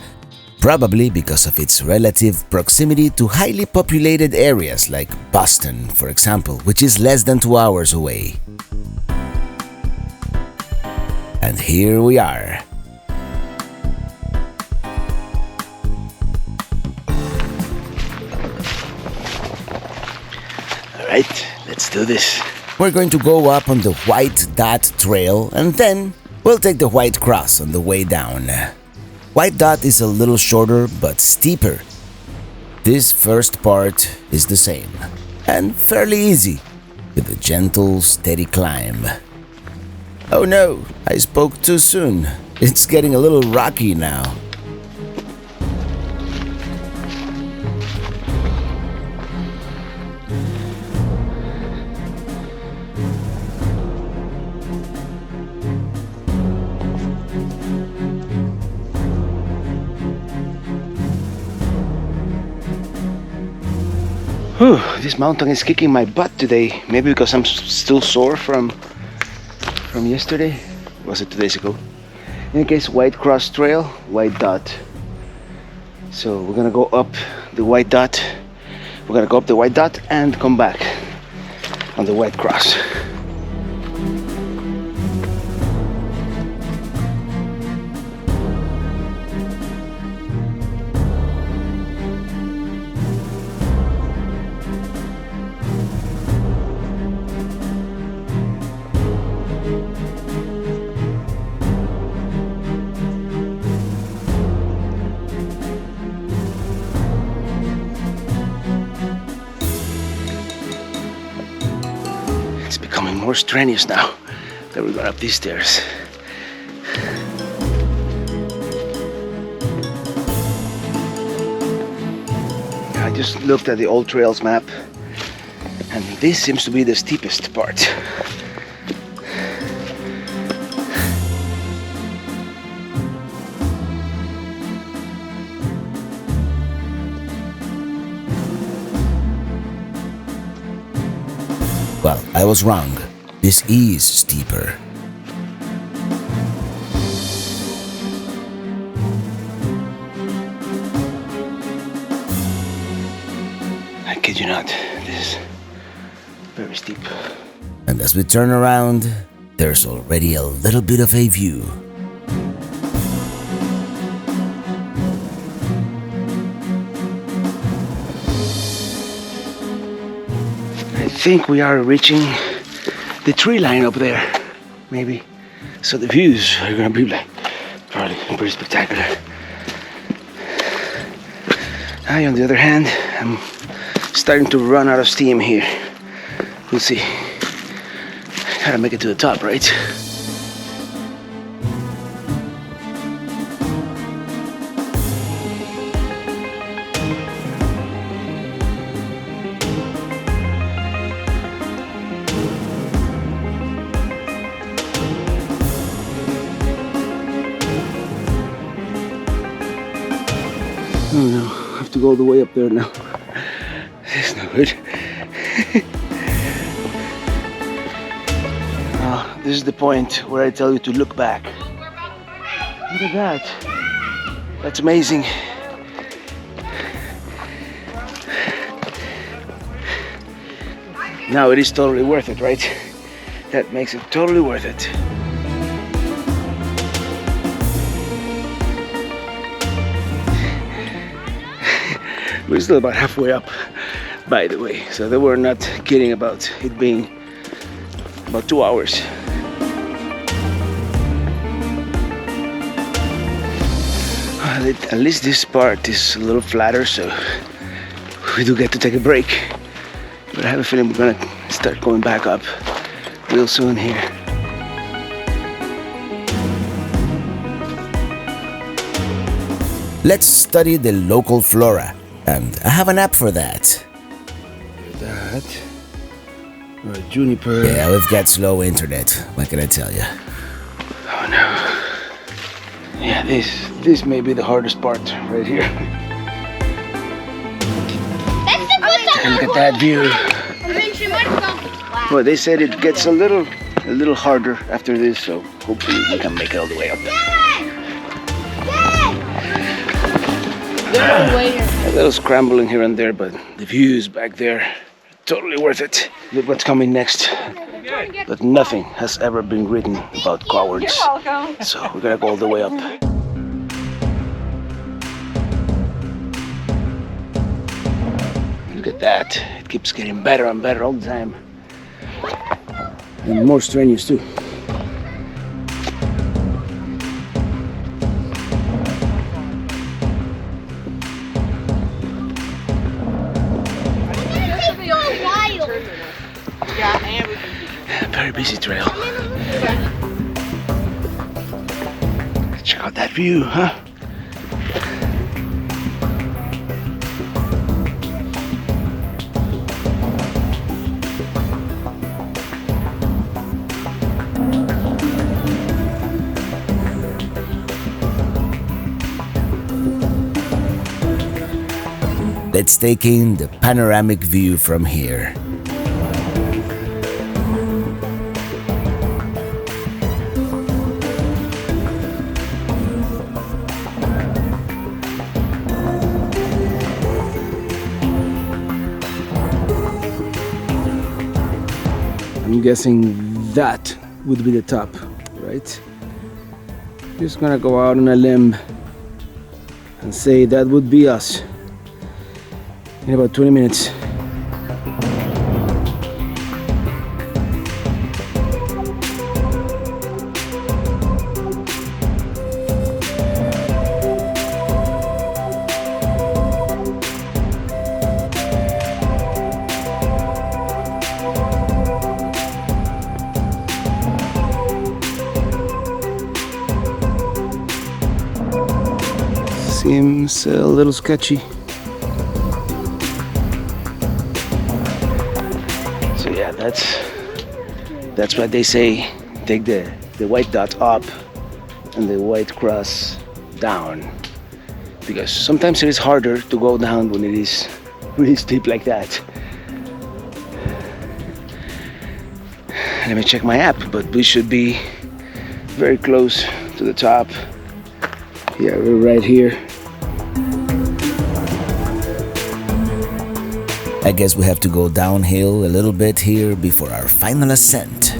probably because of its relative proximity to highly populated areas like Boston, for example, which is less than 2 hours away. And here we are. Alright, let's do this. We're going to go up on the White Dot Trail and then we'll take the White Cross on the way down. White Dot is a little shorter but steeper. This first part is the same and fairly easy with a gentle, steady climb. Oh no, I spoke too soon. It's getting a little rocky now. Whew, this mountain is kicking my butt today. Maybe because I'm still sore from yesterday. Was it 2 days ago? In any case, White Cross Trail, White Dot. So we're gonna go up the White Dot. We're gonna go up the White Dot and come back on the White Cross. It's becoming more strenuous now that we're going up these stairs. I just looked at the old trails map and this seems to be the steepest part. Well, I was wrong. This is steeper. I kid you not, this is very steep. And as we turn around, there's already a little bit of a view. I think we are reaching the tree line up there, maybe. So the views are gonna be like probably pretty spectacular. I, on the other hand, I'm starting to run out of steam here. We'll see. Gotta make it to the top, right? Oh no, I have to go all the way up there now. This is no good. This is the point where I tell you to look back. Look at that. That's amazing. Now it is totally worth it, right? That makes it totally worth it. We're still about halfway up, by the way, so they were not kidding about it being about 2 hours. At least this part is a little flatter, so we do get to take a break. But I have a feeling we're gonna start going back up real soon here. Let's study the local flora, and I have an app for that. That. Juniper. Yeah, we've got slow internet. What can I tell you? Oh no. Yeah, this may be the hardest part right here. And look at that view. Well, they said it gets a little harder after this, so hopefully we can make it all the way up. A little scrambling here and there, but the views back there, totally worth it. Look what's coming next. But nothing has ever been written about cowards. You're welcome. So we gotta go all the way up. Look at that. It keeps getting better and better all the time. And more strenuous too. Very busy trail. Check out that view, huh? Let's take in the panoramic view from here. I'm guessing that would be the top, right? Just gonna go out on a limb and say that would be us in about 20 minutes. Seems a little sketchy. So yeah, that's what they say. Take the white dot up and the white cross down, because sometimes it is harder to go down when it is really steep like that. Let me check my app, but we should be very close to the top. Yeah, we're right here. I guess we have to go downhill a little bit here before our final ascent.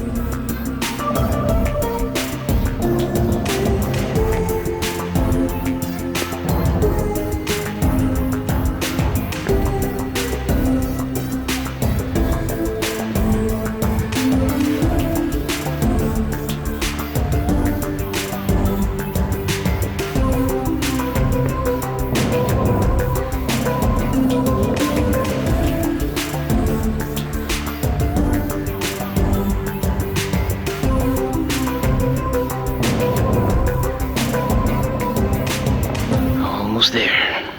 There.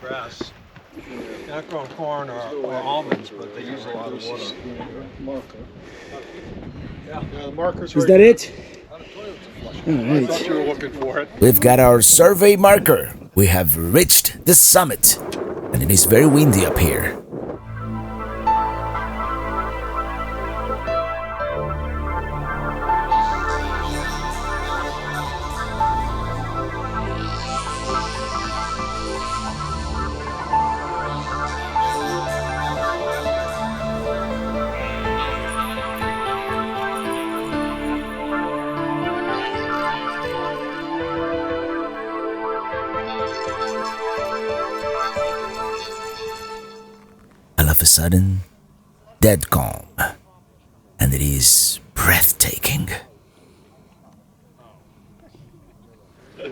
Grass. Not growing corn or almonds, but they use a lot of water. Yeah, the marker's Is that it? I thought you were looking for it. We've got our survey marker. We have reached the summit, and it is very windy up here. All of a sudden, dead calm, and it is breathtaking.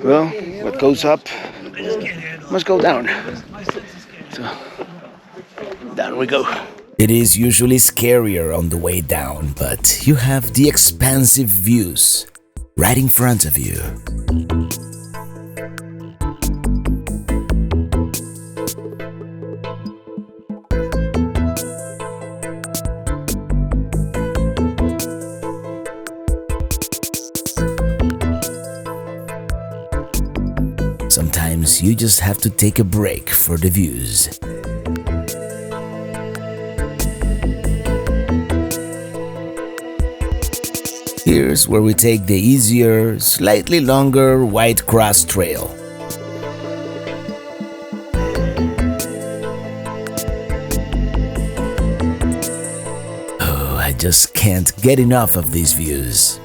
Well, what goes up must go down. So, down we go. It is usually scarier on the way down, but you have the expansive views right in front of you. Sometimes you just have to take a break for the views. Here's where we take the easier, slightly longer White Cross Trail. Oh, I just can't get enough of these views.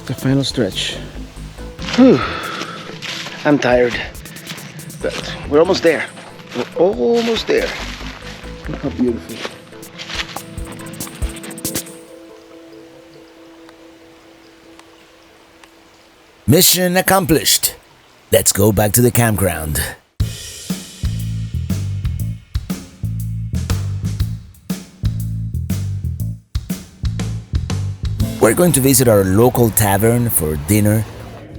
The final stretch. Whew. I'm tired, but we're almost there. We're almost there. Look how beautiful. Mission accomplished. Let's go back to the campground. We're going to visit our local tavern for dinner,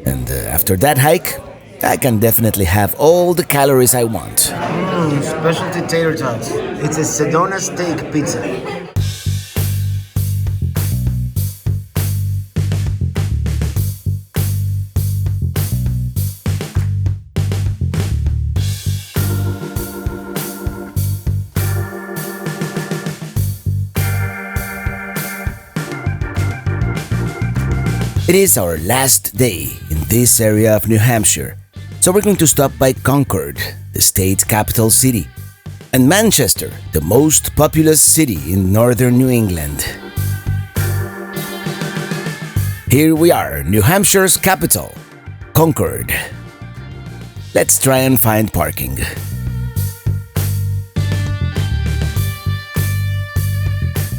and after that hike, I can definitely have all the calories I want. Specialty tater tots. It's a Sedona steak pizza. It is our last day in this area of New Hampshire, so we're going to stop by Concord, the state capital city, and Manchester, the most populous city in northern New England. Here we are, New Hampshire's capital, Concord. Let's try and find parking.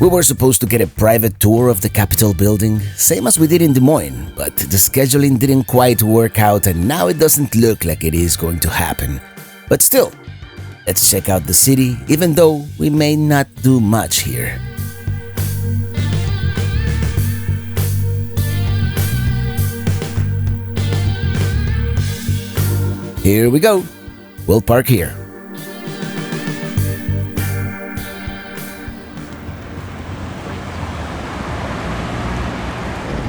We were supposed to get a private tour of the Capitol building, same as we did in Des Moines, but the scheduling didn't quite work out and now it doesn't look like it is going to happen. But still, let's check out the city, even though we may not do much here. Here we go. We'll park here.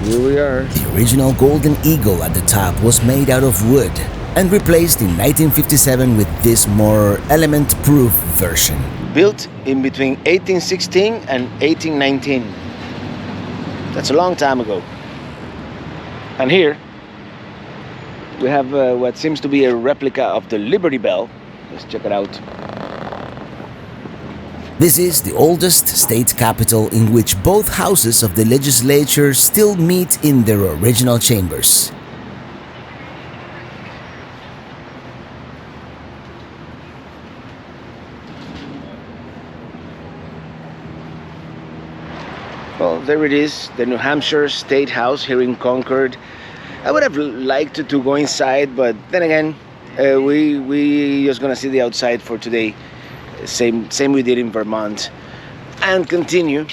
Here we are. The original Golden Eagle at the top was made out of wood and replaced in 1957 with this more element-proof version. Built in between 1816 and 1819. That's a long time ago. And here we have what seems to be a replica of the Liberty Bell. Let's check it out. This is the oldest state capitol in which both houses of the legislature still meet in their original chambers. Well, there it is, the New Hampshire State House here in Concord. I would have liked to go inside, but then again, we just gonna see the outside for today. Same we did in Vermont, and continue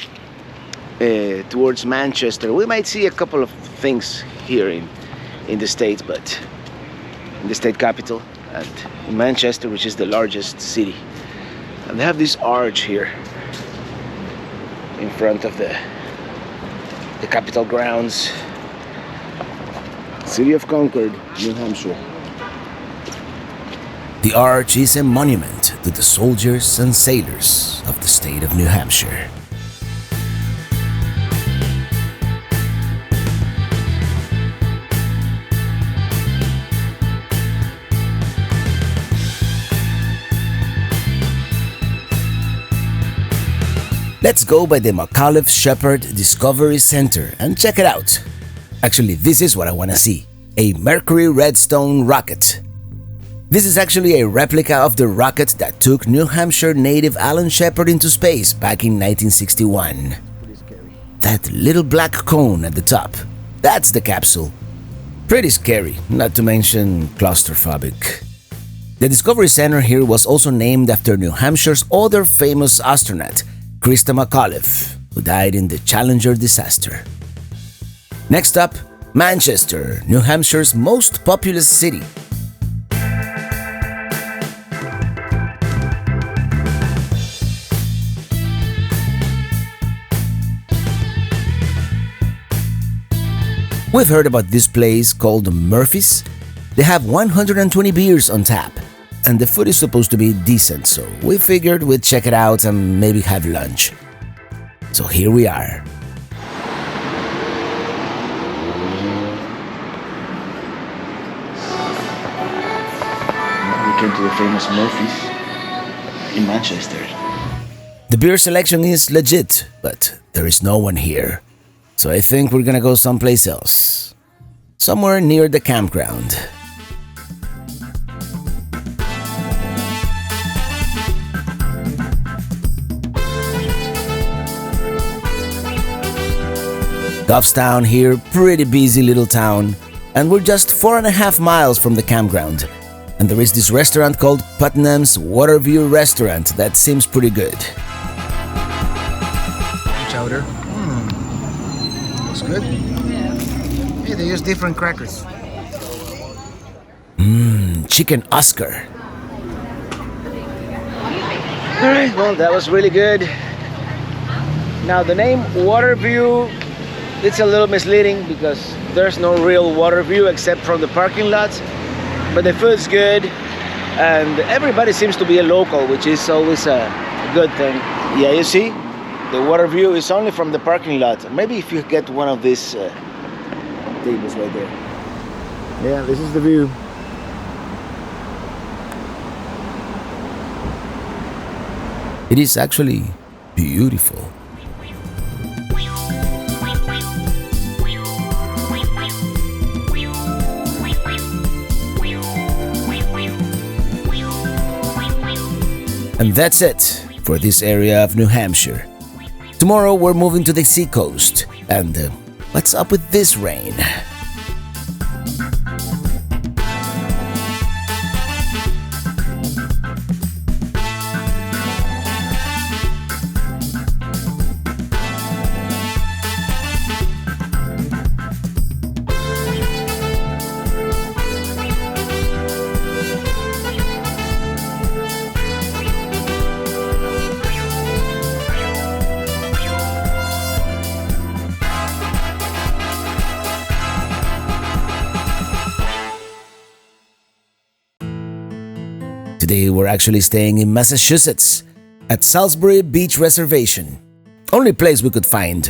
towards Manchester. We might see a couple of things here in the state, but in the state capital and in Manchester, which is the largest city. And they have this arch here in front of the Capitol grounds. City of Concord, New Hampshire. The arch is a monument to the soldiers and sailors of the state of New Hampshire. Let's go by the Mcauliffe Shepherd Discovery Center and check it out. Actually, this is what I want to see. A Mercury Redstone rocket. This is actually a replica of the rocket that took New Hampshire native Alan Shepard into space back in 1961. That little black cone at the top, that's the capsule. Pretty scary, not to mention claustrophobic. The Discovery Center here was also named after New Hampshire's other famous astronaut, Krista Mcauliffe, who died in the Challenger disaster. Next up, Manchester, New Hampshire's most populous city. We've heard about this place called Murphy's. They have 120 beers on tap, and the food is supposed to be decent, so we figured we'd check it out and maybe have lunch. So here we are. We came to the famous Murphy's in Manchester. The beer selection is legit, but there is no one here. So I think we're gonna go someplace else. Somewhere near the campground. Goffstown here, pretty busy little town, and we're just 4.5 miles from the campground. And there is this restaurant called Putnam's Waterview Restaurant that seems pretty good. Chowder. Looks good. Yeah, they use different crackers. Chicken Oscar. Alright, well, that was really good. Now, the name Waterview, it's a little misleading because there's no real water view except from the parking lot. But the food's good, and everybody seems to be a local, which is always a good thing. Yeah, you see, the water view is only from the parking lot. Maybe if you get one of these tables right there. Yeah, this is the view. It is actually beautiful. And that's it for this area of New Hampshire. Tomorrow we're moving to the seacoast. And what's up with this rain? Today we're actually staying in Massachusetts at Salisbury Beach Reservation. Only place we could find.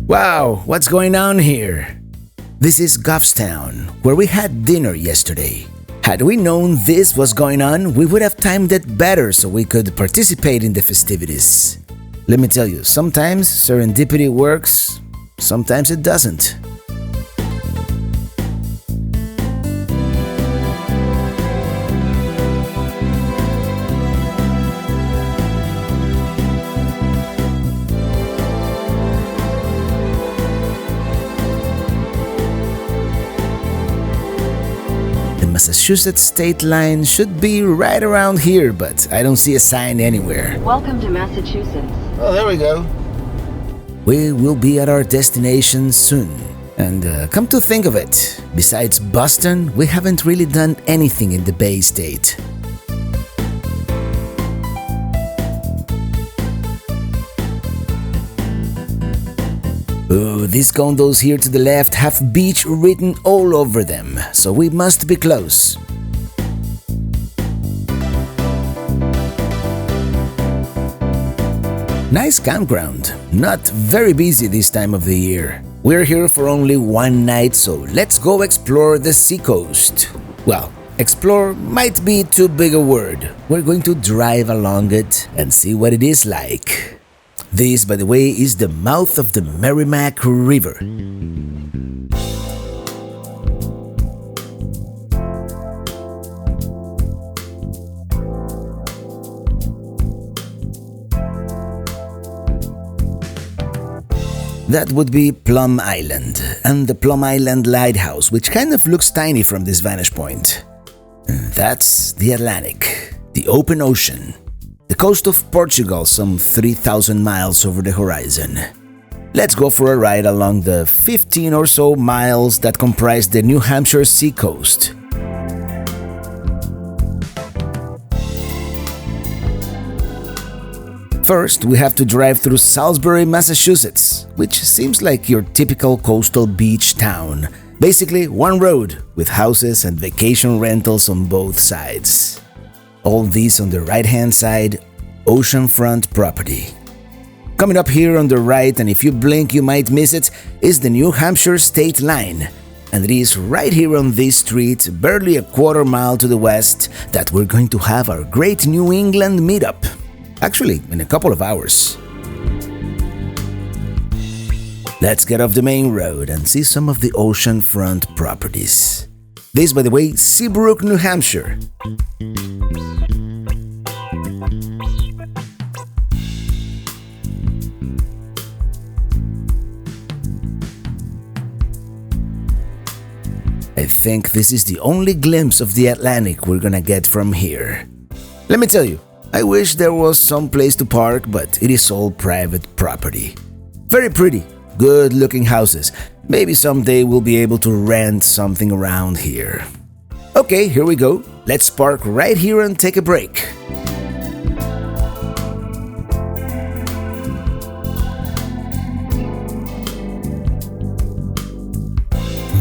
Wow, what's going on here? This is Goffstown, where we had dinner yesterday. Had we known this was going on, we would have timed it better so we could participate in the festivities. Let me tell you, sometimes serendipity works, sometimes it doesn't. Massachusetts state line should be right around here, but I don't see a sign anywhere. Welcome to Massachusetts. Oh, there we go. We will be at our destination soon. And come to think of it, besides Boston, we haven't really done anything in the Bay State. Oh, these condos here to the left have beach written all over them, so we must be close. Nice campground, not very busy this time of the year. We're here for only one night, so let's go explore the seacoast. Well, explore might be too big a word. We're going to drive along it and see what it is like. This, by the way, is the mouth of the Merrimack River. That would be Plum Island, and the Plum Island Lighthouse, which kind of looks tiny from this vantage point. That's the Atlantic, the open ocean. The coast of Portugal, some 3,000 miles over the horizon. Let's go for a ride along the 15 or so miles that comprise the New Hampshire seacoast. First, we have to drive through Salisbury, Massachusetts, which seems like your typical coastal beach town. Basically, one road with houses and vacation rentals on both sides. All these on the right-hand side, oceanfront property. Coming up here on the right, and if you blink you might miss it, is the New Hampshire state line. And it is right here on this street, barely a quarter mile to the west, that we're going to have our great New England meetup. Actually, in a couple of hours. Let's get off the main road and see some of the oceanfront properties. This, by the way, Seabrook, New Hampshire. I think this is the only glimpse of the Atlantic we're gonna get from here. Let me tell you, I wish there was some place to park, but it is all private property. Very pretty, good-looking houses. Maybe someday we'll be able to rent something around here. Okay, here we go. Let's park right here and take a break.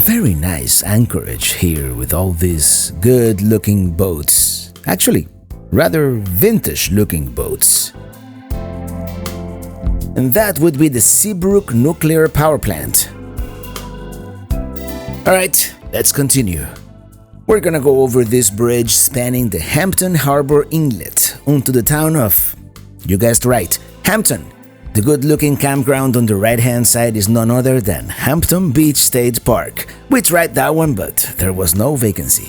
Very nice anchorage here with all these good-looking boats. Actually, rather vintage-looking boats. And that would be the Seabrook Nuclear Power Plant. Alright, let's continue. We're gonna go over this bridge spanning the Hampton Harbor Inlet onto the town of, you guessed right, Hampton. The good-looking campground on the right-hand side is none other than Hampton Beach State Park. We tried that one, but there was no vacancy.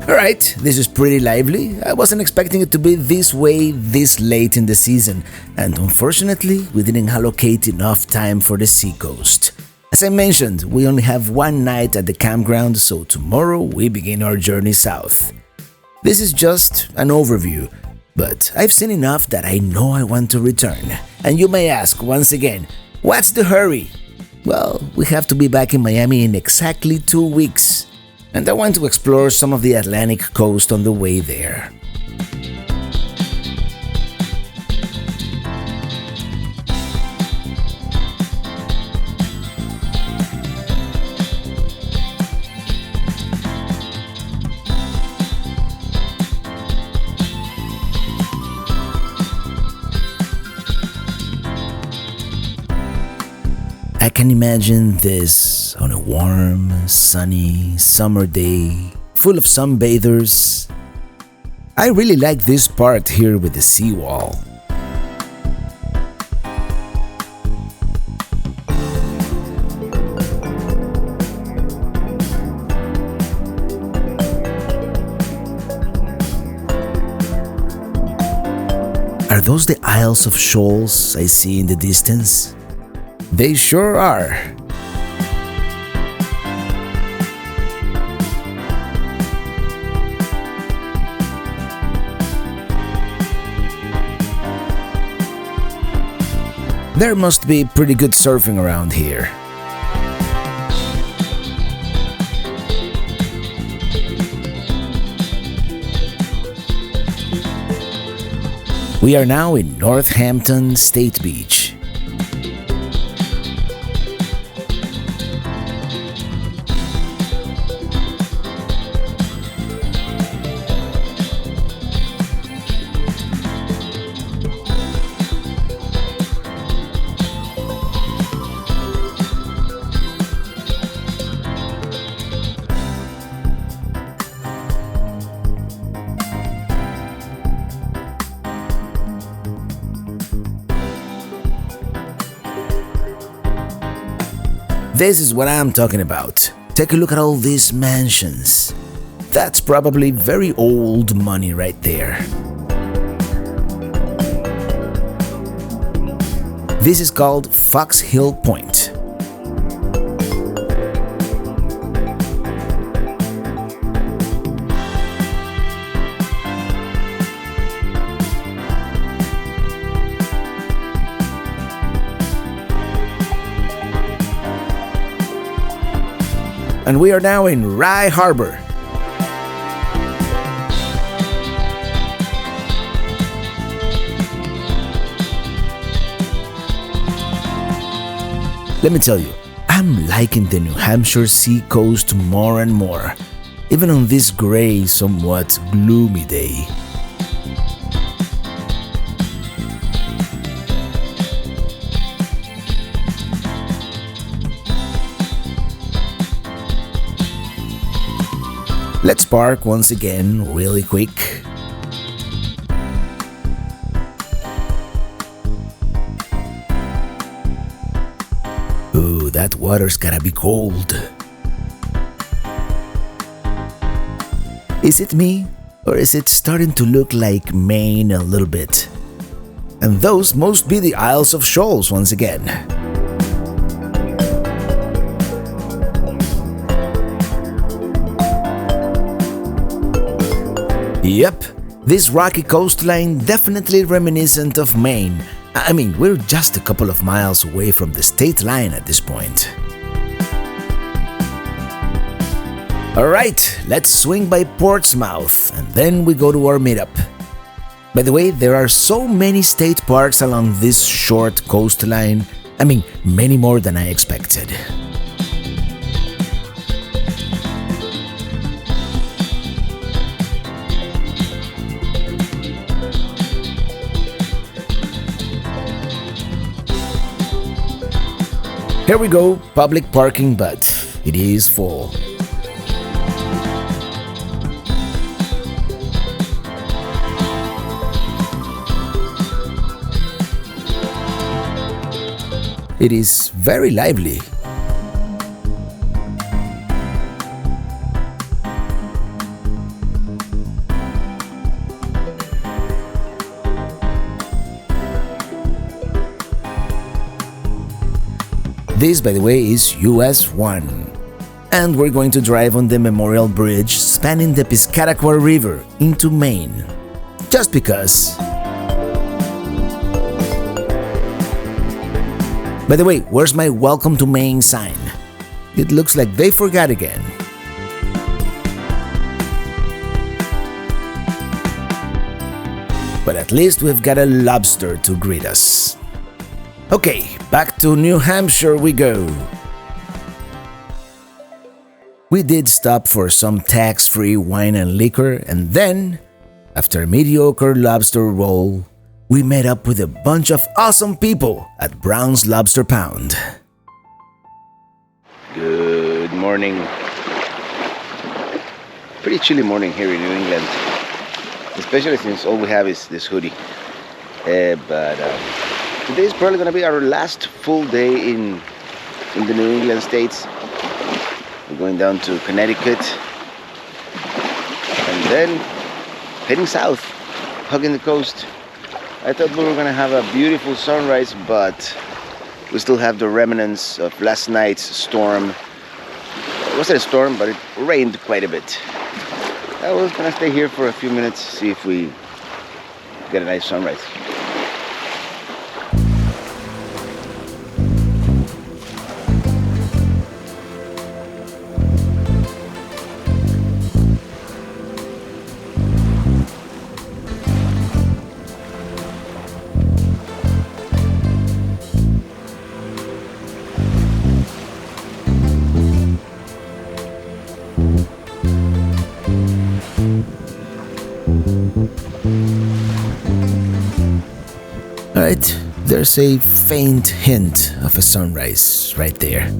Alright, this is pretty lively. I wasn't expecting it to be this way this late in the season, and unfortunately, we didn't allocate enough time for the seacoast. As I mentioned, we only have one night at the campground, so tomorrow we begin our journey south. This is just an overview, but I've seen enough that I know I want to return. And you may ask once again, what's the hurry? Well, we have to be back in Miami in exactly 2 weeks. And I want to explore some of the Atlantic coast on the way there. I can imagine this on a warm, sunny summer day, full of sunbathers. I really like this part here with the seawall. Are those the Isles of Shoals I see in the distance? They sure are. There must be pretty good surfing around here. We are now in Northampton State Beach. This is what I'm talking about. Take a look at all these mansions. That's probably very old money right there. This is called Fox Hill Point. And we are now in Rye Harbor. Let me tell you, I'm liking the New Hampshire sea coast more and more, even on this gray, somewhat gloomy day. Let's park once again, really quick. Ooh, that water's gotta be cold. Is it me, or is it starting to look like Maine a little bit? And those must be the Isles of Shoals once again. Yep, this rocky coastline definitely reminiscent of Maine. I mean, we're just a couple of miles away from the state line at this point. Alright, let's swing by Portsmouth and then we go to our meetup. By the way, there are so many state parks along this short coastline. I mean, many more than I expected. Here we go, public parking, but it is full. It is very lively. This, by the way, is US 1. And we're going to drive on the Memorial Bridge spanning the Piscataqua River into Maine. Just because. By the way, where's my Welcome to Maine sign? It looks like they forgot again. But at least we've got a lobster to greet us. Okay, back to New Hampshire we go. We did stop for some tax-free wine and liquor, and then, after a mediocre lobster roll, we met up with a bunch of awesome people at Brown's Lobster Pound. morning. Pretty chilly morning here in New England, especially since all we have is this hoodie. But today is probably going to be our last full day in the New England states. We're going down to Connecticut and then heading south, hugging the coast. I thought we were going to have a beautiful sunrise, but we still have the remnants of last night's storm. It wasn't a storm, but it rained quite a bit. I was going to stay here for a few minutes, see if we get a nice sunrise. Alright, there's a faint hint of a sunrise right there.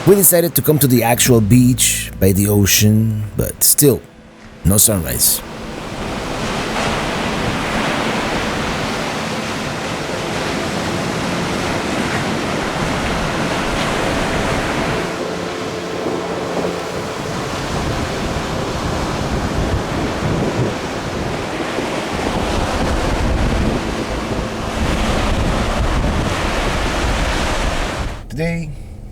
We decided to come to the actual beach by the ocean, but still, no sunrise.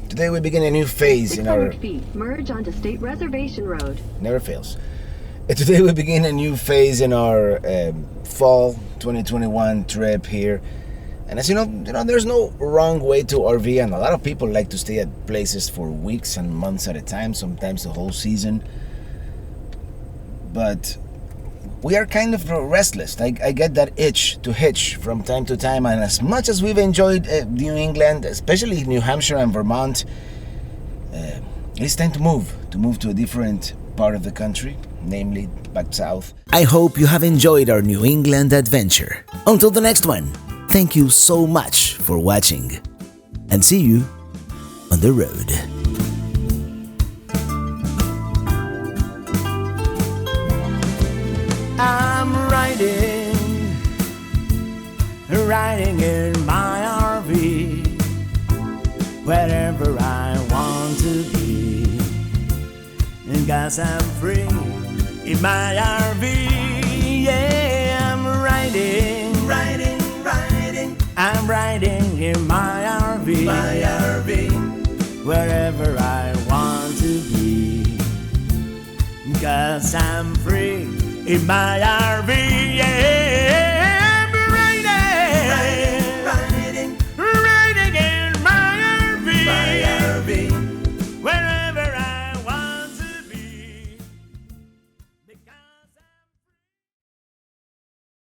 Today we begin a new phase in our... 600 feet, merge onto State Reservation Road. Never fails. Today we begin a new phase in our fall 2021 trip here. And as you know, there's no wrong way to RV, and a lot of people like to stay at places for weeks and months at a time, sometimes the whole season. But we are kind of restless. I get that itch to hitch from time to time, and as much as we've enjoyed New England, especially New Hampshire and Vermont, it's time to move to a different part of the country, namely back south. I hope you have enjoyed our New England adventure. Until the next one, thank you so much for watching, and see you on the road. I'm riding in my RV, wherever I want to be, and 'cause I'm free in my RV. Yeah, I'm riding, I'm riding in my RV, wherever I want to be, 'cause I'm free in my RV, yeah.